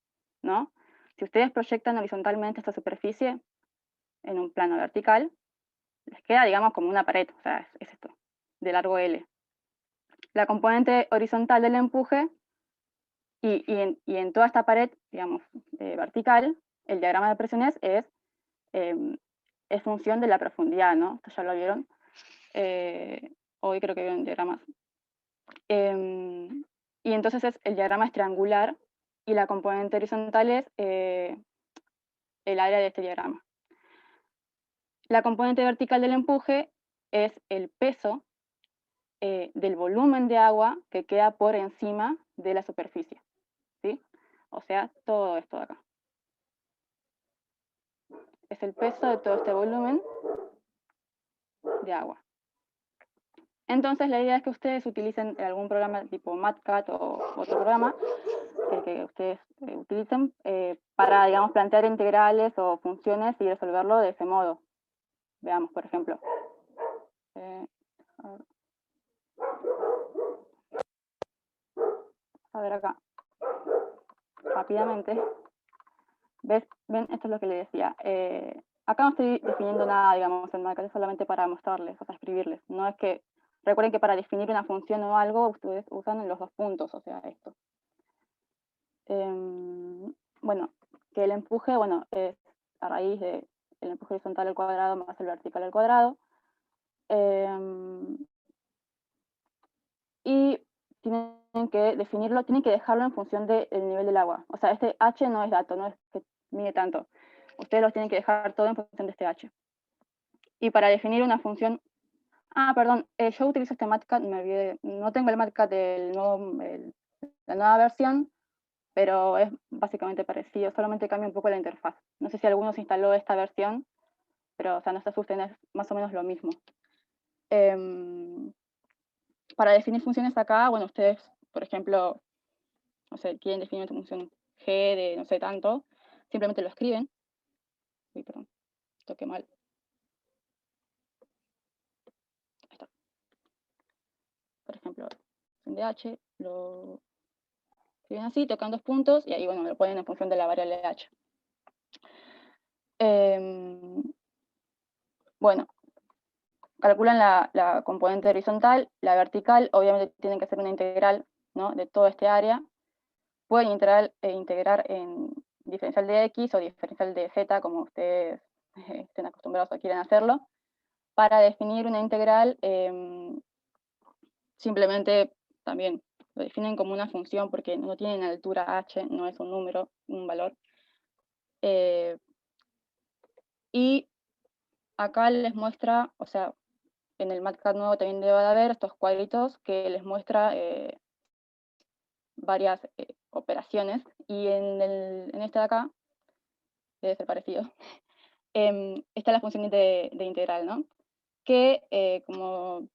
¿no? Si ustedes proyectan horizontalmente esta superficie en un plano vertical, les queda, digamos, como una pared, o sea, es esto, de largo L. La componente horizontal del empuje y en toda esta pared, digamos, vertical, el diagrama de presiones es función de la profundidad, ¿no? Esto ya lo vieron. Hoy creo que vieron diagramas. Y entonces el diagrama es triangular y la componente horizontal es el área de este diagrama. La componente vertical del empuje es el peso del volumen de agua que queda por encima de la superficie, ¿sí? O sea, todo esto de acá. Es el peso de todo este volumen de agua. Entonces la idea es que ustedes utilicen algún programa tipo MATCAT o otro programa que ustedes utilicen para, digamos, plantear integrales o funciones y resolverlo de ese modo. Veamos, por ejemplo. A ver acá. Rápidamente. ¿Ven? Esto es lo que les decía. Acá no estoy definiendo nada, digamos, en MATCAT, es solamente para mostrarles, o sea, escribirles. No es que, recuerden que para definir una función o algo, ustedes usan los dos puntos, o sea, esto. Bueno, que el empuje, bueno, es a raíz del empuje horizontal al cuadrado más el vertical al cuadrado. Y tienen que definirlo, tienen que dejarlo en función del nivel del agua. O sea, este H no es dato, no es que mide tanto. Ustedes los tienen que dejar todo en función de este H. Y para definir una función... perdón, yo utilizo este MATCAT, me olvidé, no tengo el MATCAT la nueva versión, pero es básicamente parecido, solamente cambia un poco la interfaz. No sé si alguno se instaló esta versión, pero o sea, no se asusten, es más o menos lo mismo. Para definir funciones acá, bueno, ustedes, por ejemplo, no sé, quieren definir una función g de no sé tanto, simplemente lo escriben. Uy, perdón, toqué mal. Ahí está. Por ejemplo, función de h, lo escriben así, tocan 2 puntos, y ahí, bueno, lo ponen en función de la variable h. Bueno, calculan la componente horizontal, la vertical, obviamente tienen que hacer una integral, ¿no?, de toda este área. Pueden integrar en diferencial de x o diferencial de z, como ustedes estén acostumbrados o quieran hacerlo. Para definir una integral, simplemente también lo definen como una función porque no tienen altura h, no es un número, un valor. Y acá les muestra, o sea, en el MATCAT nuevo también debe de haber estos cuadritos que les muestra varias operaciones, y en este de acá, debe ser parecido, está la función de integral, ¿no? Que como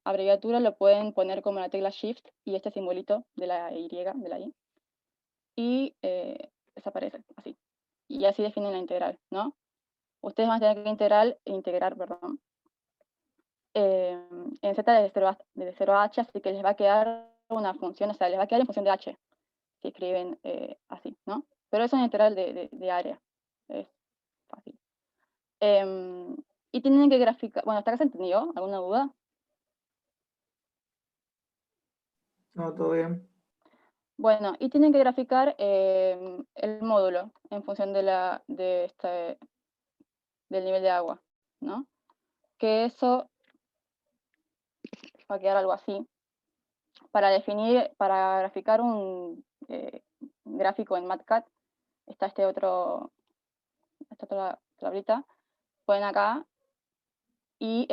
abreviatura lo pueden poner como la tecla Shift y este simbolito de la Y, de la I, y desaparece, así. Y así definen la integral, ¿no? Ustedes van a tener que integrar, perdón, en z desde 0 a h, así que les va a quedar una función, o sea, les va a quedar en función de h, si escriben así, ¿no? Pero es una integral de área, es fácil. Y tienen que graficar, bueno, ¿hasta acá se entendió? ¿Alguna duda? No, todo bien. Bueno, y tienen que graficar el módulo en función del nivel de agua, ¿no? Que eso va a quedar algo así. Para graficar un gráfico en MATCAT, está esta otra tablita, ponen acá, y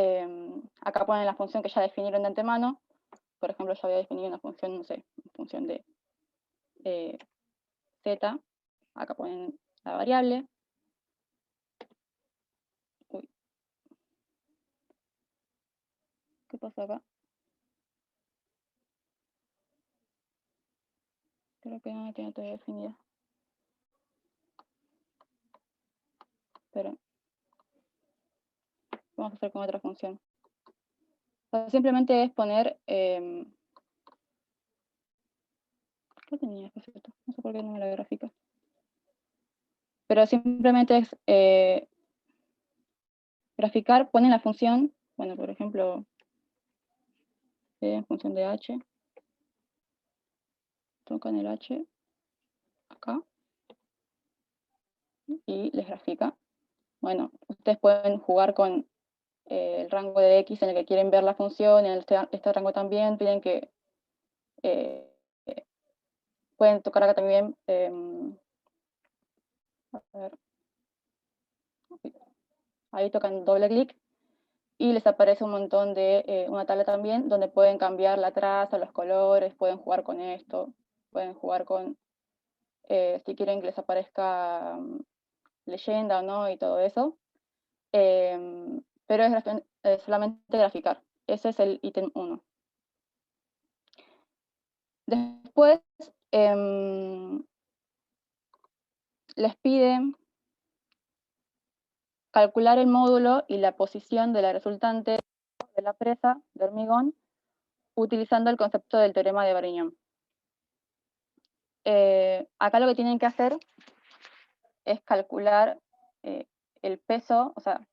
acá ponen la función que ya definieron de antemano. Por ejemplo, yo voy a definir una función, no sé, función de z, acá ponen la variable. Uy. ¿Qué pasó acá? Creo que no la tiene todavía definida. Pero vamos a hacer con otra función. sea, simplemente es poner... ¿qué tenía que hacer esto? No sé por qué no me la gráfica. Pero simplemente es graficar, ponen la función, bueno, por ejemplo, en función de h, tocan el h acá y les grafica. Bueno, ustedes pueden jugar con el rango de x en el que quieren ver la función, en este rango también, piden que pueden tocar acá también, a ver, ahí tocan doble clic y les aparece un montón de, una tabla también, donde pueden cambiar la traza, los colores, pueden jugar con esto, pueden jugar con, si quieren que les aparezca leyenda o no y todo eso, pero es solamente graficar. Ese es el ítem 1. Después les piden calcular el módulo y la posición de la resultante de la presa de hormigón utilizando el concepto del teorema de Varignon. Acá lo que tienen que hacer es calcular el peso, o sea,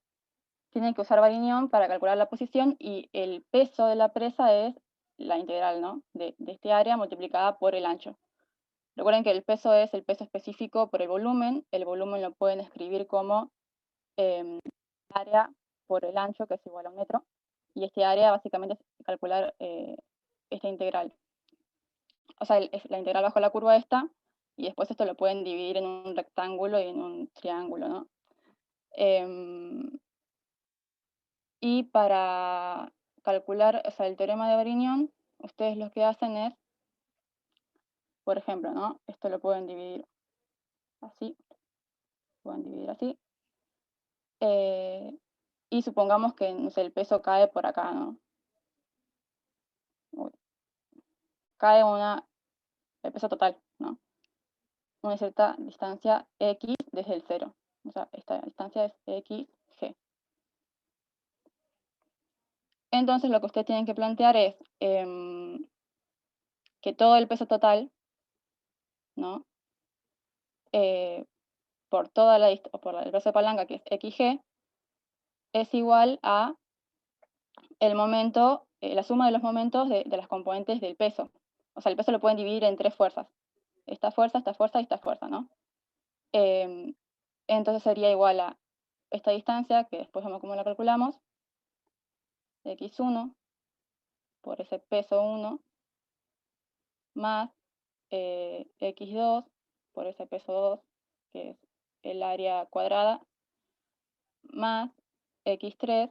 tienen que usar Varignon para calcular la posición y el peso de la presa es la integral, ¿no? de este área multiplicada por el ancho. Recuerden que el peso es el peso específico por el volumen lo pueden escribir como área por el ancho, que es igual a 1 metro, y este área básicamente es calcular esta integral. O sea, es la integral bajo la curva esta, y después esto lo pueden dividir en un rectángulo y en un triángulo, ¿no? Y para calcular, o sea, el teorema de Varignon, ustedes lo que hacen es, por ejemplo, ¿no? Esto lo pueden dividir así, y supongamos que, no sé, el peso cae por acá, ¿no? Cae el peso total, ¿no? Una cierta distancia x desde el 0. O sea, esta distancia es xg. Entonces lo que ustedes tienen que plantear es que todo el peso total, ¿no? Por toda por el peso de palanca, que es xg, es igual a el momento, la suma de los momentos de las componentes del peso. O sea, el peso lo pueden dividir en 3 fuerzas. Esta fuerza y esta fuerza, ¿no? Entonces sería igual a esta distancia, que después vemos cómo la calculamos, x1 por ese peso 1, más x2 por ese peso 2, que es el área cuadrada, más x3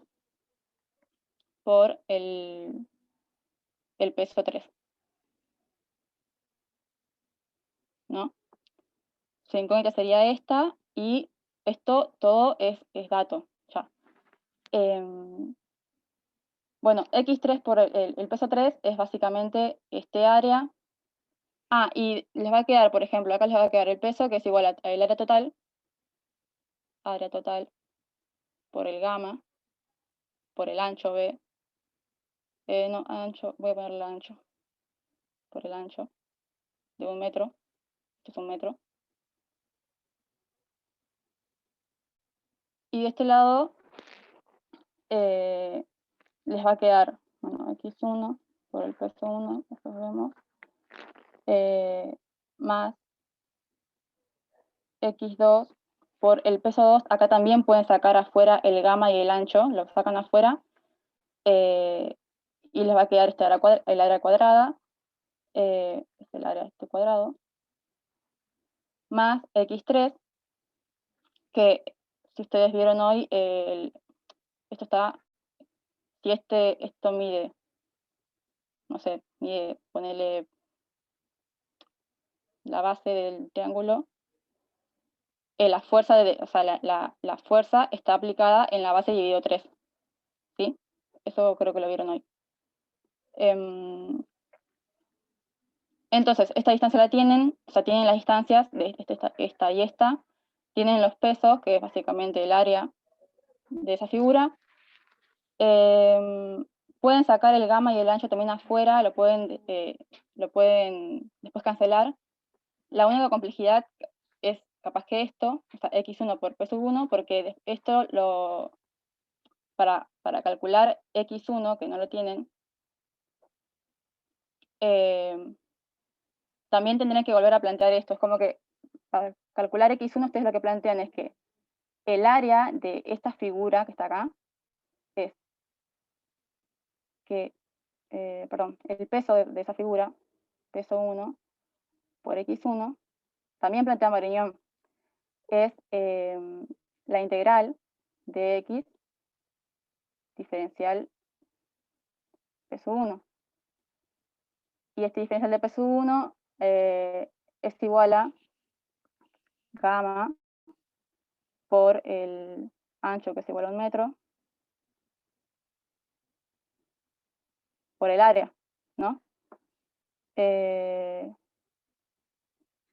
por el peso 3, ¿no? Su incógnita sería esta, y esto todo es dato, ya. Bueno, x3 por el peso 3 es básicamente este área. Ah, y les va a quedar, por ejemplo, acá les va a quedar el peso, que es igual al área total por el gamma, por el ancho B. No, ancho, voy a poner el ancho, por el ancho de 1 metro, esto es 1 metro. Y de este lado les va a quedar, bueno, x1 por el peso 1, después vemos, más x2 por el peso 2. Acá también pueden sacar afuera el gamma y el ancho, lo sacan afuera, y les va a quedar el área cuadrada, es el área este cuadrado, más x3, que si ustedes vieron hoy, esto está, si esto mide, no sé, ponele la base del triángulo, la fuerza, o sea, la fuerza está aplicada en la base dividido 3, ¿sí? Eso creo que lo vieron hoy. Entonces, esta distancia la tienen, o sea, tienen las distancias de esta y esta, tienen los pesos, que es básicamente el área de esa figura. pueden sacar el gamma y el ancho también afuera, lo pueden después cancelar. La única complejidad es capaz que esto, o sea, x1 por p sub 1, porque esto para calcular x1, que no lo tienen, también tendrán que volver a plantear esto. Es como que para calcular x1 ustedes lo que plantean es que el área de esta figura que está acá es que, perdón, el peso de esa figura, peso 1 por x1, también plantea Mariñón, es la integral de x diferencial peso 1. Y este diferencial de peso 1 es igual a gamma por el ancho, que es igual a 1 metro, por el área, ¿no?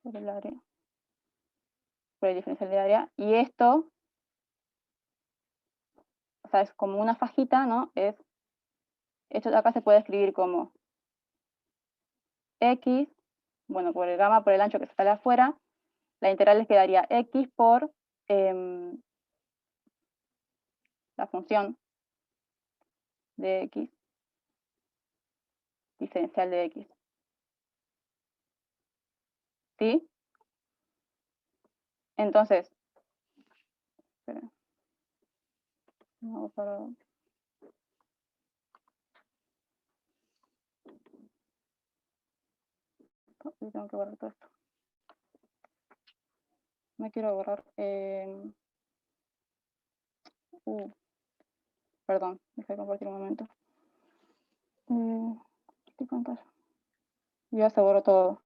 Por el área, por el diferencial de área. Y esto, o sea, es como una fajita, ¿no? Esto de acá se puede escribir como x, bueno, por el gamma, por el ancho que sale afuera, la integral les quedaría x por la función de x, diferencial de x. ¿Sí? Entonces, espera. Vamos para... Tengo que borrar todo esto. Me quiero borrar. Perdón, dejé de compartir un momento. ¿Qué pantalla? Ya se borró todo.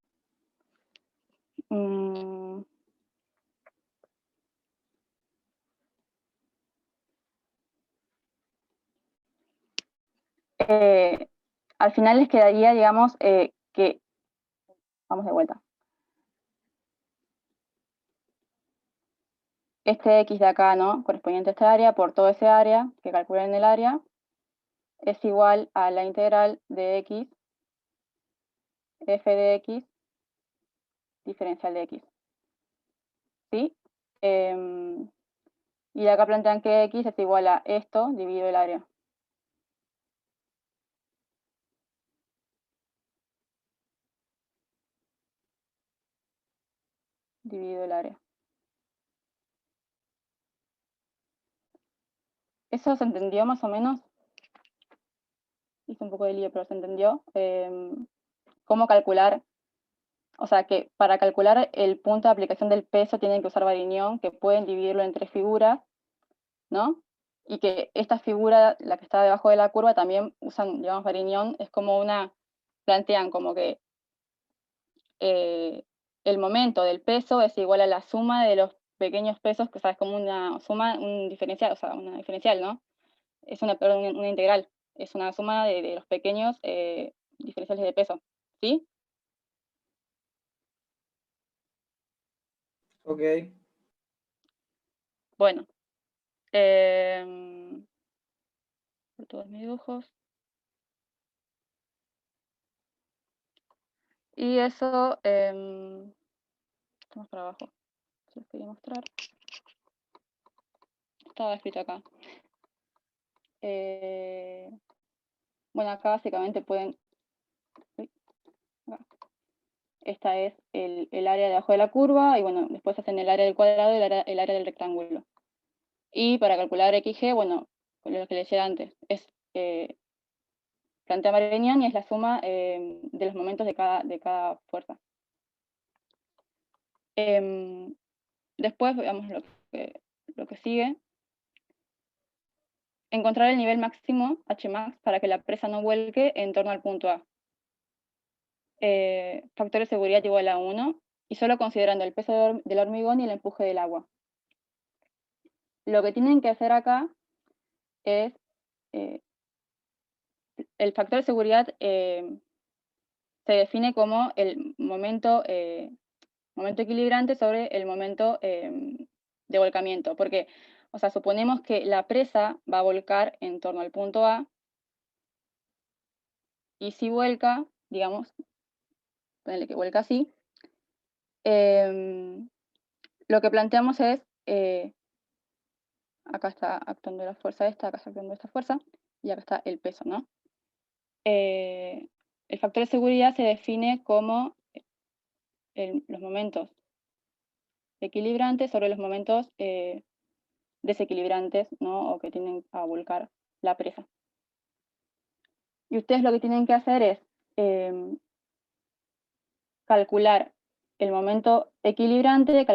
Al final les quedaría, digamos, que... Vamos de vuelta. Este x de acá, ¿no? Correspondiente a esta área, por todo ese área, que calculen en el área, es igual a la integral de x, f de x, diferencial de x. ¿Sí? Y acá plantean que x es igual a esto dividido el área. Dividido el área. ¿Eso se entendió más o menos? Hice un poco de lío, pero se entendió. ¿Cómo calcular? O sea, que para calcular el punto de aplicación del peso tienen que usar Varignón, que pueden dividirlo en 3 figuras, ¿no? Y que esta figura, la que está debajo de la curva, también usan, digamos, Varignón. Es como plantean como que el momento del peso es igual a la suma de los pequeños pesos, que es como una suma, un diferencial, o sea, una diferencial, ¿no? Es una integral, es una suma de los pequeños diferenciales de peso, ¿sí? Ok. Bueno. Por todos mis dibujos. Y eso, más para abajo, se los quería mostrar. Estaba escrito acá. Bueno, acá básicamente pueden... Esta es el área debajo de la curva, y bueno, después hacen el área del cuadrado y el área del rectángulo. Y para calcular XG, bueno, lo que les decía antes, es plantea Marignón y es la suma de los momentos de cada fuerza. Después veamos lo que sigue. Encontrar el nivel máximo, Hmax, para que la presa no vuelque en torno al punto A. Factor de seguridad igual a 1, y solo considerando el peso del hormigón y el empuje del agua. Lo que tienen que hacer acá es, el factor de seguridad se define como el momento equilibrante sobre el momento de volcamiento, porque, o sea, suponemos que la presa va a volcar en torno al punto A, y si vuelca, digamos, ponele que vuelca así, lo que planteamos es, acá está actuando la fuerza esta, acá está actuando esta fuerza, y acá está el peso, ¿no? El factor de seguridad se define como los momentos equilibrantes sobre los momentos desequilibrantes, ¿no? O que tienen a volcar la presa. Y ustedes lo que tienen que hacer es calcular el momento equilibrante,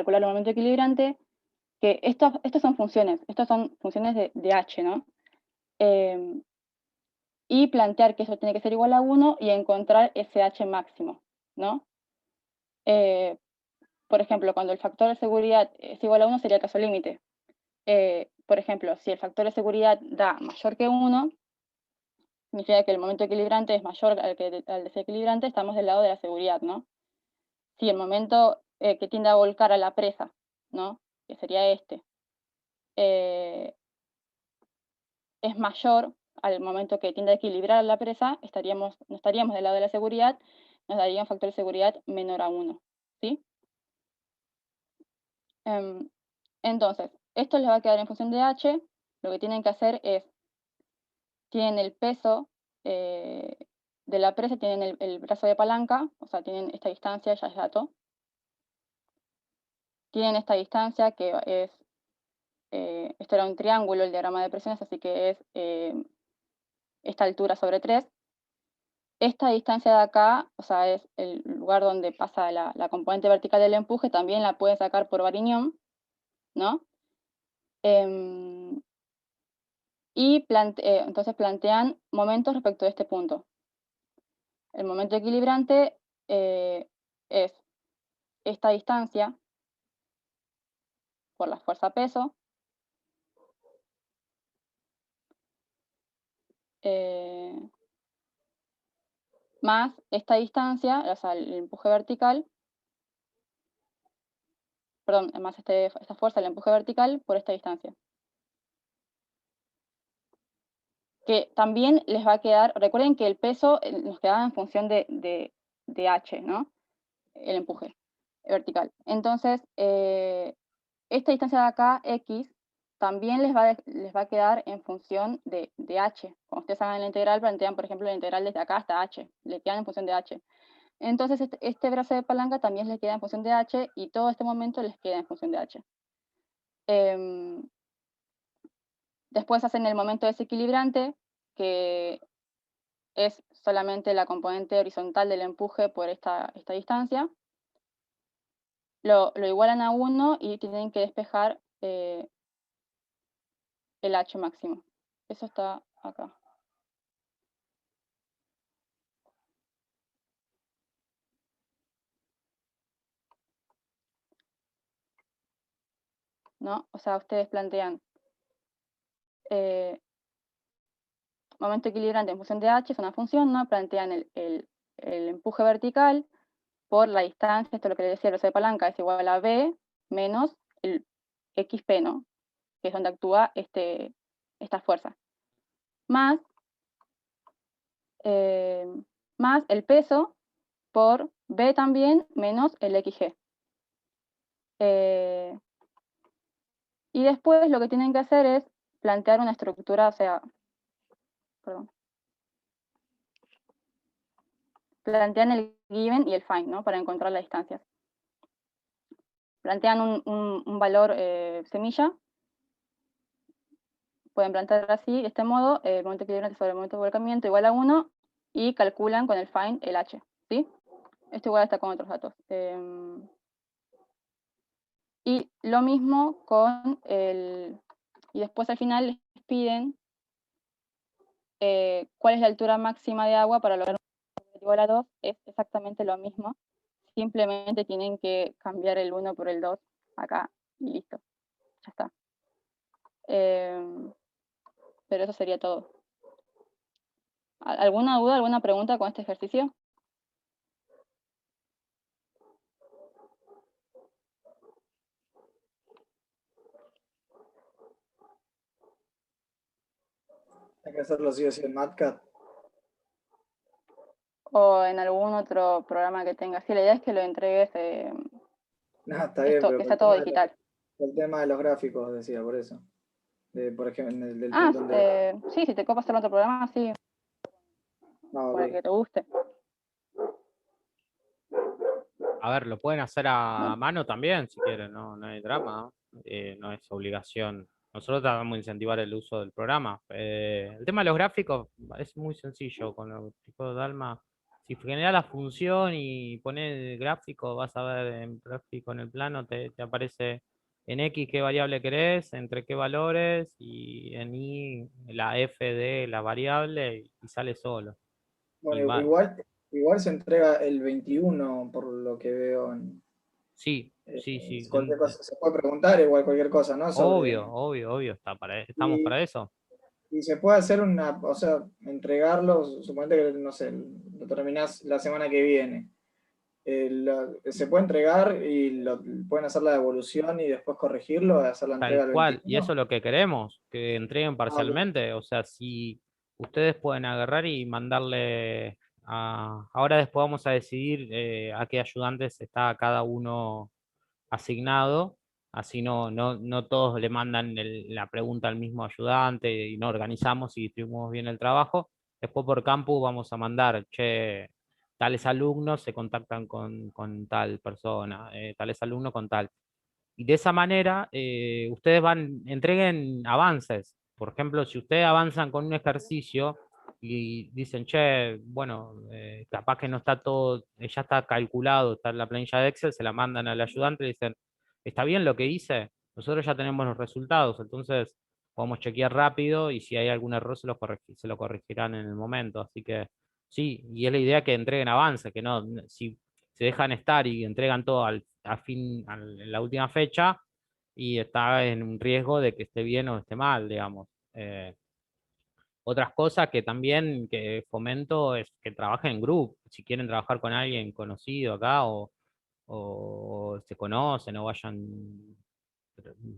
que estos son funciones, de h, ¿no? Y plantear que eso tiene que ser igual a 1 y encontrar ese h máximo, ¿no? Por ejemplo, cuando el factor de seguridad es igual a 1 sería el caso límite. Por ejemplo, si el factor de seguridad da mayor que 1, significa que el momento equilibrante es mayor al desequilibrante, estamos del lado de la seguridad, ¿no? Si el momento que tiende a volcar a la presa, ¿no? Que sería este, es mayor al momento que tiende a equilibrar a la presa, no estaríamos del lado de la seguridad, nos daría un factor de seguridad menor a 1, ¿sí? Entonces, esto les va a quedar en función de h. Lo que tienen que hacer es, tienen el peso de la presa, tienen el brazo de palanca, o sea, tienen esta distancia, ya es dato. Tienen esta distancia que es, esto era un triángulo, el diagrama de presiones, así que es esta altura sobre 3. Esta distancia de acá, o sea, es el lugar donde pasa la componente vertical del empuje, también la pueden sacar por Varignón, ¿no? Y entonces plantean momentos respecto de este punto. El momento equilibrante es esta distancia por la fuerza peso, más esta distancia, o sea, el empuje vertical, perdón, más esta fuerza, el empuje vertical, por esta distancia. Que también les va a quedar, recuerden que el peso nos quedaba en función de h, ¿no? El empuje vertical. Entonces, esta distancia de acá, x, también les va a quedar en función de h. Cuando ustedes hagan la integral, plantean, por ejemplo, la integral desde acá hasta h, le quedan en función de h. Entonces, este brazo de palanca también les queda en función de h y todo este momento les queda en función de h. Después hacen el momento desequilibrante, que es solamente la componente horizontal del empuje por esta distancia. Lo igualan a 1 y tienen que despejar el h máximo. Eso está acá. ¿No? O sea, ustedes plantean momento equilibrante en función de h, es una función, ¿no? Plantean el empuje vertical por la distancia, esto es lo que les decía, el brazo de palanca es igual a b menos el xp, ¿no? Que es donde actúa esta fuerza. Más el peso por b también menos el xg. Y después lo que tienen que hacer es plantear una estructura, o sea, perdón, plantean el given y el find, ¿no? Para encontrar las distancias. Plantean un valor semilla, pueden plantear así, de este modo, el momento equilibrante sobre el momento de volcamiento igual a 1, y calculan con el find el h, ¿sí? Esto igual está con otros datos. Y lo mismo con y después al final les piden cuál es la altura máxima de agua para lograr un igual a 2, es exactamente lo mismo. Simplemente tienen que cambiar el 1 por el 2 acá y listo. Ya está. Pero eso sería todo. ¿Alguna duda, alguna pregunta con este ejercicio? Hay que hacerlo sí o sí en MATCAD. o en algún otro programa que tengas. Sí, la idea es que lo entregues No, está bien, pero que sea todo digital. el tema de los gráficos, decía, por eso. Por ejemplo, en el del Ah, donde... sí, si te copas hacer otro programa, sí, No, con el ok. que te guste. A ver, lo pueden hacer a mano también, si quieren, no hay drama, no es obligación. Nosotros tratamos de incentivar el uso del programa. El tema de los gráficos es muy sencillo con los tipos de Dalma. Si genera la función y pones el gráfico, vas a ver en gráfico en el plano, te aparece en X qué variable querés, entre qué valores, y en Y la f de la variable, y sale solo. Y Bueno, igual se entrega el 21, por lo que veo. sí, sí. Cualquier cosa, se puede preguntar igual cualquier cosa, ¿no? Obvio, estamos para eso. Y se puede hacer o sea, entregarlo, suponete que, no sé, lo terminás la semana que viene. Se puede entregar y pueden hacer la devolución y después corregirlo, hacer la entrega Tal al cual, 21. y eso es lo que queremos, que entreguen Ok. parcialmente. O sea, si ustedes pueden agarrar y mandarle ahora después vamos a decidir a qué ayudantes está cada uno asignado, así no todos le mandan la pregunta al mismo ayudante y no organizamos y distribuimos bien el trabajo. Después por campus vamos a mandar, che, tales alumnos se contactan con tal persona, tales alumnos con tal. Y de esa manera ustedes entreguen avances. Por ejemplo, si ustedes avanzan con un ejercicio y dicen, che, bueno, capaz que no está todo, ya está calculado, está en la planilla de Excel, se la mandan al ayudante y dicen, ¿está bien lo que hice? Nosotros ya tenemos los resultados, entonces podemos chequear rápido y si hay algún error se lo corregirán en el momento. Así que sí, y es la idea que entreguen avances, que no, si se dejan estar y entregan todo en la última fecha, y está en un riesgo de que esté bien o esté mal, digamos. Otras cosas que también que fomento es que trabajen en grupo. Si quieren trabajar con alguien conocido acá o se conocen o vayan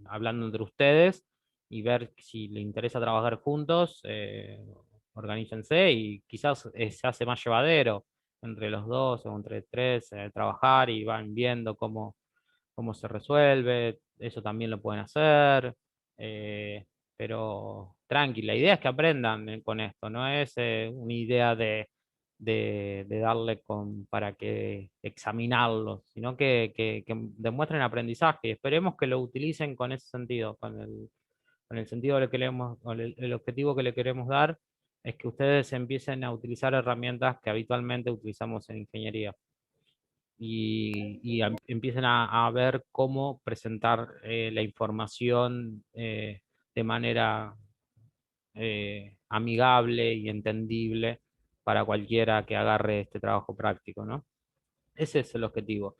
hablando entre ustedes y ver si les interesa trabajar juntos, organícense y quizás se hace más llevadero entre los dos o entre tres, trabajar y van viendo cómo se resuelve, eso también lo pueden hacer, pero tranqui, la idea es que aprendan con esto, no es una idea de darle para que examinarlo, sino que demuestren aprendizaje y esperemos que lo utilicen con ese sentido, con el sentido de lo que con el objetivo que le queremos dar es que ustedes empiecen a utilizar herramientas que habitualmente utilizamos en ingeniería y empiecen a ver cómo presentar la información de manera amigable y entendible para cualquiera que agarre este trabajo práctico, ¿no? Ese es el objetivo.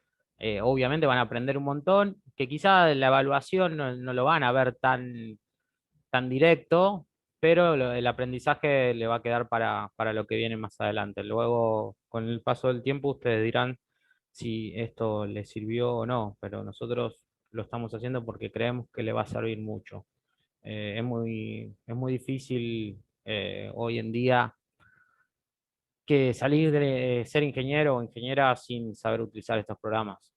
Obviamente van a aprender un montón, que quizá la evaluación no lo van a ver tan directo, pero el aprendizaje le va a quedar para lo que viene más adelante. Luego, con el paso del tiempo, ustedes dirán si esto les sirvió o no, pero nosotros lo estamos haciendo porque creemos que le va a servir mucho. Es muy difícil hoy en día que salir de ser ingeniero o ingeniera sin saber utilizar estos programas.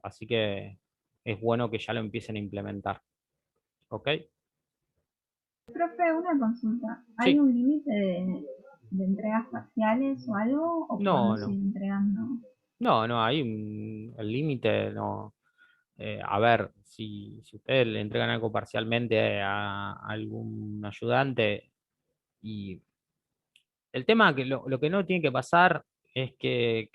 Así que es bueno que ya lo empiecen a implementar. ¿Ok? Profe, una consulta. ¿Hay Sí. un límite de entregas parciales o algo? ¿O No, podemos ir entregando? no, hay el límite, no. A ver, si ustedes le entregan algo parcialmente a algún ayudante, y el tema que lo que no tiene que pasar es que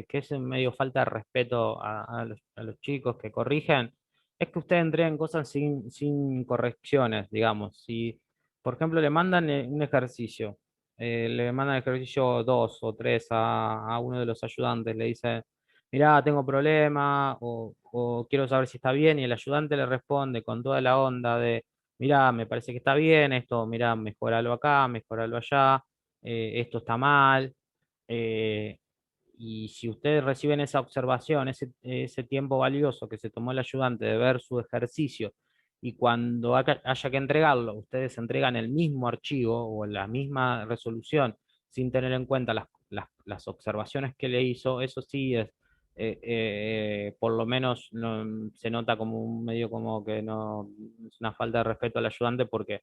es en medio falta de respeto a los chicos que corrigen, es que ustedes entreguen cosas sin correcciones, digamos. Si, por ejemplo, le mandan un ejercicio, le mandan ejercicio 2 o 3 a uno de los ayudantes, le dice, mirá, tengo problema, o quiero saber si está bien, y el ayudante le responde con toda la onda de, mirá, me parece que está bien esto, mirá, mejoralo acá, mejoralo allá, esto está mal. eh, y si ustedes reciben esa observación, ese tiempo valioso que se tomó el ayudante de ver su ejercicio, y cuando haya que entregarlo, ustedes entregan el mismo archivo o la misma resolución sin tener en cuenta las observaciones que le hizo, eso sí es, por lo menos se nota como un medio como que no es una falta de respeto al ayudante porque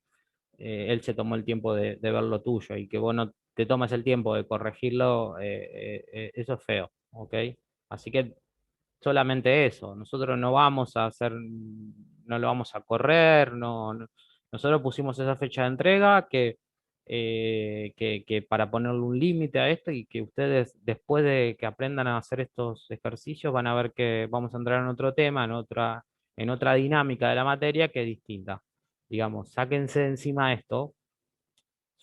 él se tomó el tiempo de ver lo tuyo y que vos no te tomes el tiempo de corregirlo, eso es feo, ¿ok? Así que solamente eso, nosotros no vamos a hacer, no lo vamos a correr, nosotros pusimos esa fecha de entrega que para ponerle un límite a esto y que ustedes después de que aprendan a hacer estos ejercicios van a ver que vamos a entrar en otro tema, en otra dinámica de la materia que es distinta. Digamos, sáquense de encima esto,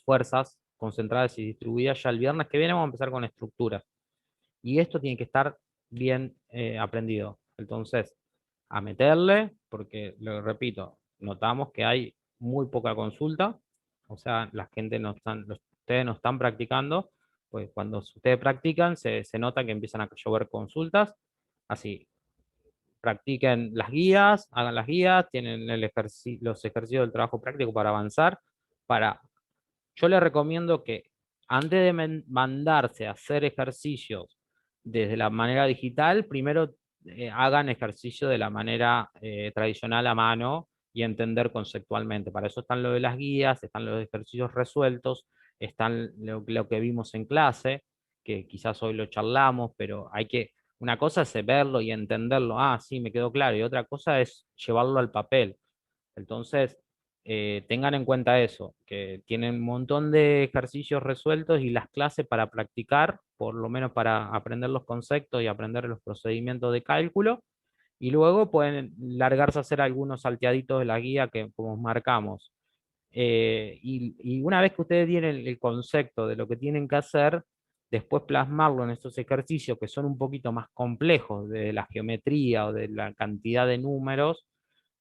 fuerzas concentradas y distribuidas. Ya el viernes que viene vamos a empezar con estructuras. Y esto tiene que estar bien aprendido. Entonces, a meterle, porque lo repito, notamos que hay muy poca consulta, o sea, la gente no están, ustedes no están practicando, pues cuando ustedes practican se nota que empiezan a llover consultas, así, practiquen las guías, hagan las guías, tienen los ejercicios del trabajo práctico para avanzar, yo les recomiendo que antes de mandarse a hacer ejercicios desde la manera digital, primero hagan ejercicio de la manera tradicional a mano y entender conceptualmente. Para eso están lo de las guías, están los ejercicios resueltos, están lo que vimos en clase, que quizás hoy lo charlamos, pero una cosa es verlo y entenderlo, sí, me quedó claro, y otra cosa es llevarlo al papel. Entonces, tengan en cuenta eso, que tienen un montón de ejercicios resueltos y las clases para practicar, por lo menos para aprender los conceptos y aprender los procedimientos de cálculo, y luego pueden largarse a hacer algunos salteaditos de la guía que como marcamos. Y una vez que ustedes tienen el concepto de lo que tienen que hacer, después plasmarlo en estos ejercicios que son un poquito más complejos de la geometría o de la cantidad de números,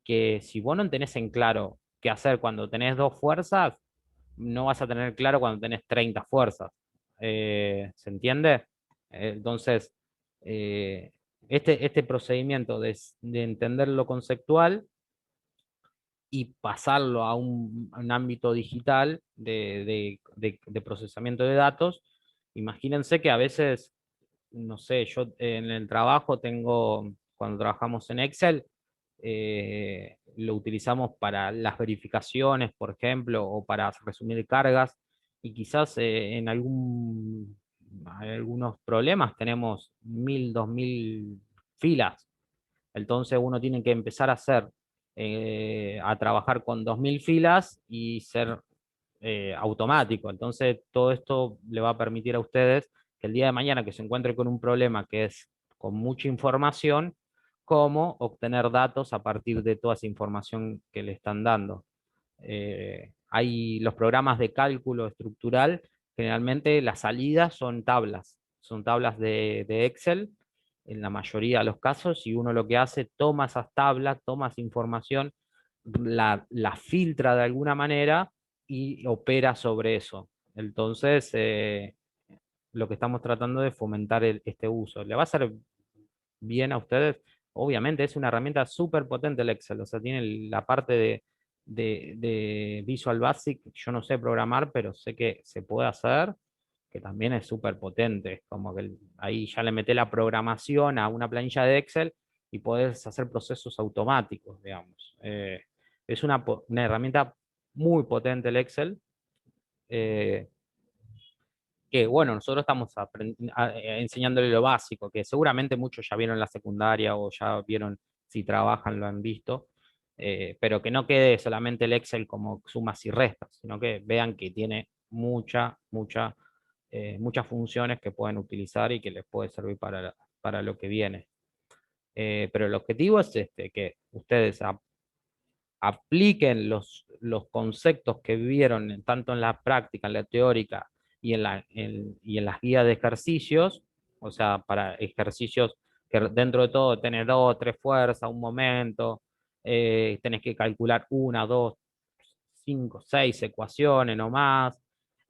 que si vos no tenés en claro qué hacer cuando tenés 2 fuerzas, no vas a tener claro cuando tenés 30 fuerzas. ¿Se entiende? Entonces, eh, este procedimiento de entender lo conceptual y pasarlo a un ámbito digital de procesamiento de datos, imagínense que a veces, no sé, yo en el trabajo cuando trabajamos en Excel, lo utilizamos para las verificaciones, por ejemplo, o para resumir cargas, y quizás algunos problemas tenemos 1000, 2000 filas. Entonces uno tiene que empezar a trabajar con 2000 filas y ser automático. Entonces todo esto le va a permitir a ustedes que el día de mañana que se encuentre con un problema que es con mucha información, cómo obtener datos a partir de toda esa información que le están dando. Hay los programas de cálculo estructural, generalmente las salidas son tablas de Excel en la mayoría de los casos, y uno lo que hace, toma esas tablas, toma esa información, la filtra de alguna manera y opera sobre eso. Entonces, lo que estamos tratando de fomentar este uso. ¿Le va a ser bien a ustedes? Obviamente es una herramienta súper potente el Excel, o sea, tiene la parte de Visual Basic, yo no sé programar, pero sé que se puede hacer, que también es súper potente, es como que ahí ya le meté la programación a una planilla de Excel y podés hacer procesos automáticos, digamos. Es una herramienta muy potente el Excel, que bueno, nosotros estamos enseñándole lo básico, que seguramente muchos ya vieron en la secundaria o ya vieron, si trabajan, lo han visto, pero que no quede solamente el Excel como sumas y restas, sino que vean que tiene muchas funciones que pueden utilizar y que les puede servir para lo que viene. Pero el objetivo es que ustedes apliquen los conceptos que vieron tanto en la práctica, en la teórica y en las guías de ejercicios, o sea, para ejercicios que dentro de todo tenés 2, 3 fuerzas, un momento, tenés que calcular 1, 2, 5, 6 ecuaciones no más.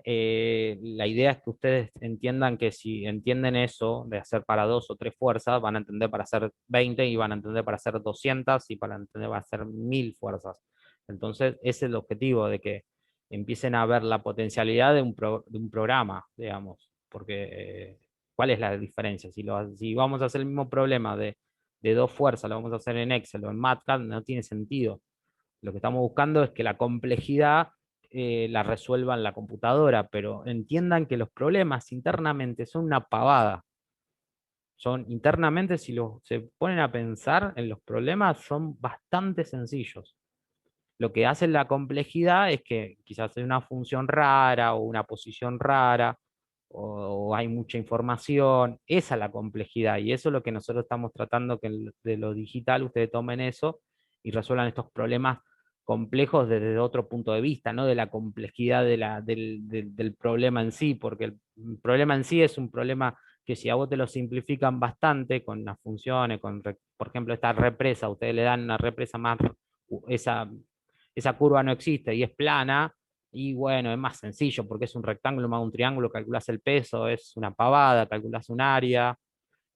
La idea es que ustedes entiendan que si entienden eso de hacer para 2 o 3 fuerzas, van a entender para hacer 20 y van a entender para hacer 200 y para entender para hacer 1000 fuerzas. Entonces, ese es el objetivo, de que empiecen a ver la potencialidad de un programa, digamos, porque ¿cuál es la diferencia? Si vamos a hacer el mismo problema de 2 fuerzas, lo vamos a hacer en Excel o en MATLAB, no tiene sentido. Lo que estamos buscando es que la complejidad la resuelvan la computadora, pero entiendan que los problemas internamente son una pavada. Son internamente, si se ponen a pensar en los problemas, son bastante sencillos. Lo que hace la complejidad es que quizás hay una función rara o una posición rara o hay mucha información. Esa es la complejidad y eso es lo que nosotros estamos tratando que de lo digital ustedes tomen eso y resuelvan estos problemas complejos desde otro punto de vista, no de la complejidad del problema en sí, porque el problema en sí es un problema que si a vos te lo simplifican bastante con las funciones, por ejemplo, esta represa, ustedes le dan una represa más, esa curva no existe y es plana, y bueno, es más sencillo porque es un rectángulo más un triángulo, calculas el peso, es una pavada, calculas un área,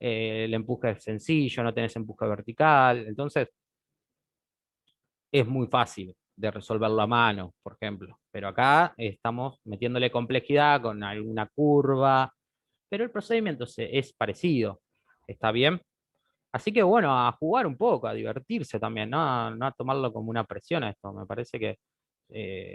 el empuje es sencillo, no tenés empuje vertical, entonces es muy fácil de resolverlo a mano, por ejemplo. Pero acá estamos metiéndole complejidad con alguna curva, pero el procedimiento es parecido. ¿Está bien? Así que bueno, a jugar un poco, a divertirse también, no a tomarlo como una presión a esto. Me parece que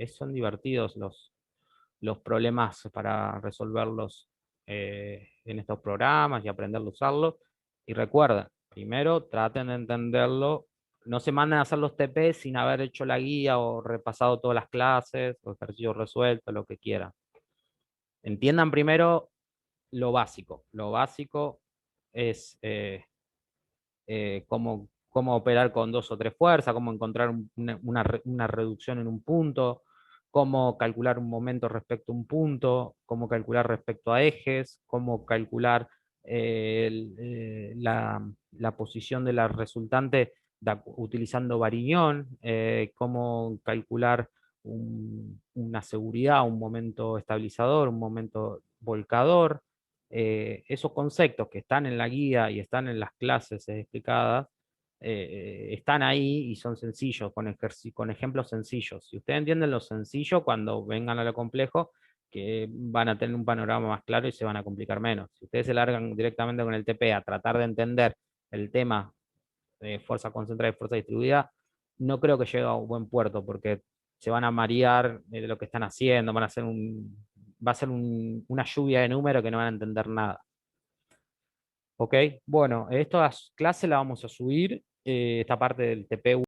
son divertidos los problemas para resolverlos en estos programas y aprender a usarlo. Y recuerden, primero traten de entenderlo. No se manden a hacer los TP sin haber hecho la guía o repasado todas las clases, o ejercicios resueltos, lo que quieran. Entiendan primero lo básico. Lo básico es cómo operar con 2 o 3 fuerzas, cómo encontrar una reducción en un punto, cómo calcular un momento respecto a un punto, cómo calcular respecto a ejes, cómo calcular la posición de la resultante utilizando Varignón, cómo calcular una seguridad, un momento estabilizador, un momento volcador. Esos conceptos que están en la guía y están en las clases explicadas, están ahí y son sencillos, con ejemplos sencillos. Si ustedes entienden lo sencillo, cuando vengan a lo complejo, que van a tener un panorama más claro y se van a complicar menos. Si ustedes se largan directamente con el TP a tratar de entender el tema de fuerza concentrada y fuerza distribuida, no creo que llegue a un buen puerto, porque se van a marear de lo que están haciendo, va a ser una lluvia de números que no van a entender nada. Ok, bueno, esta clase la vamos a subir, esta parte del TP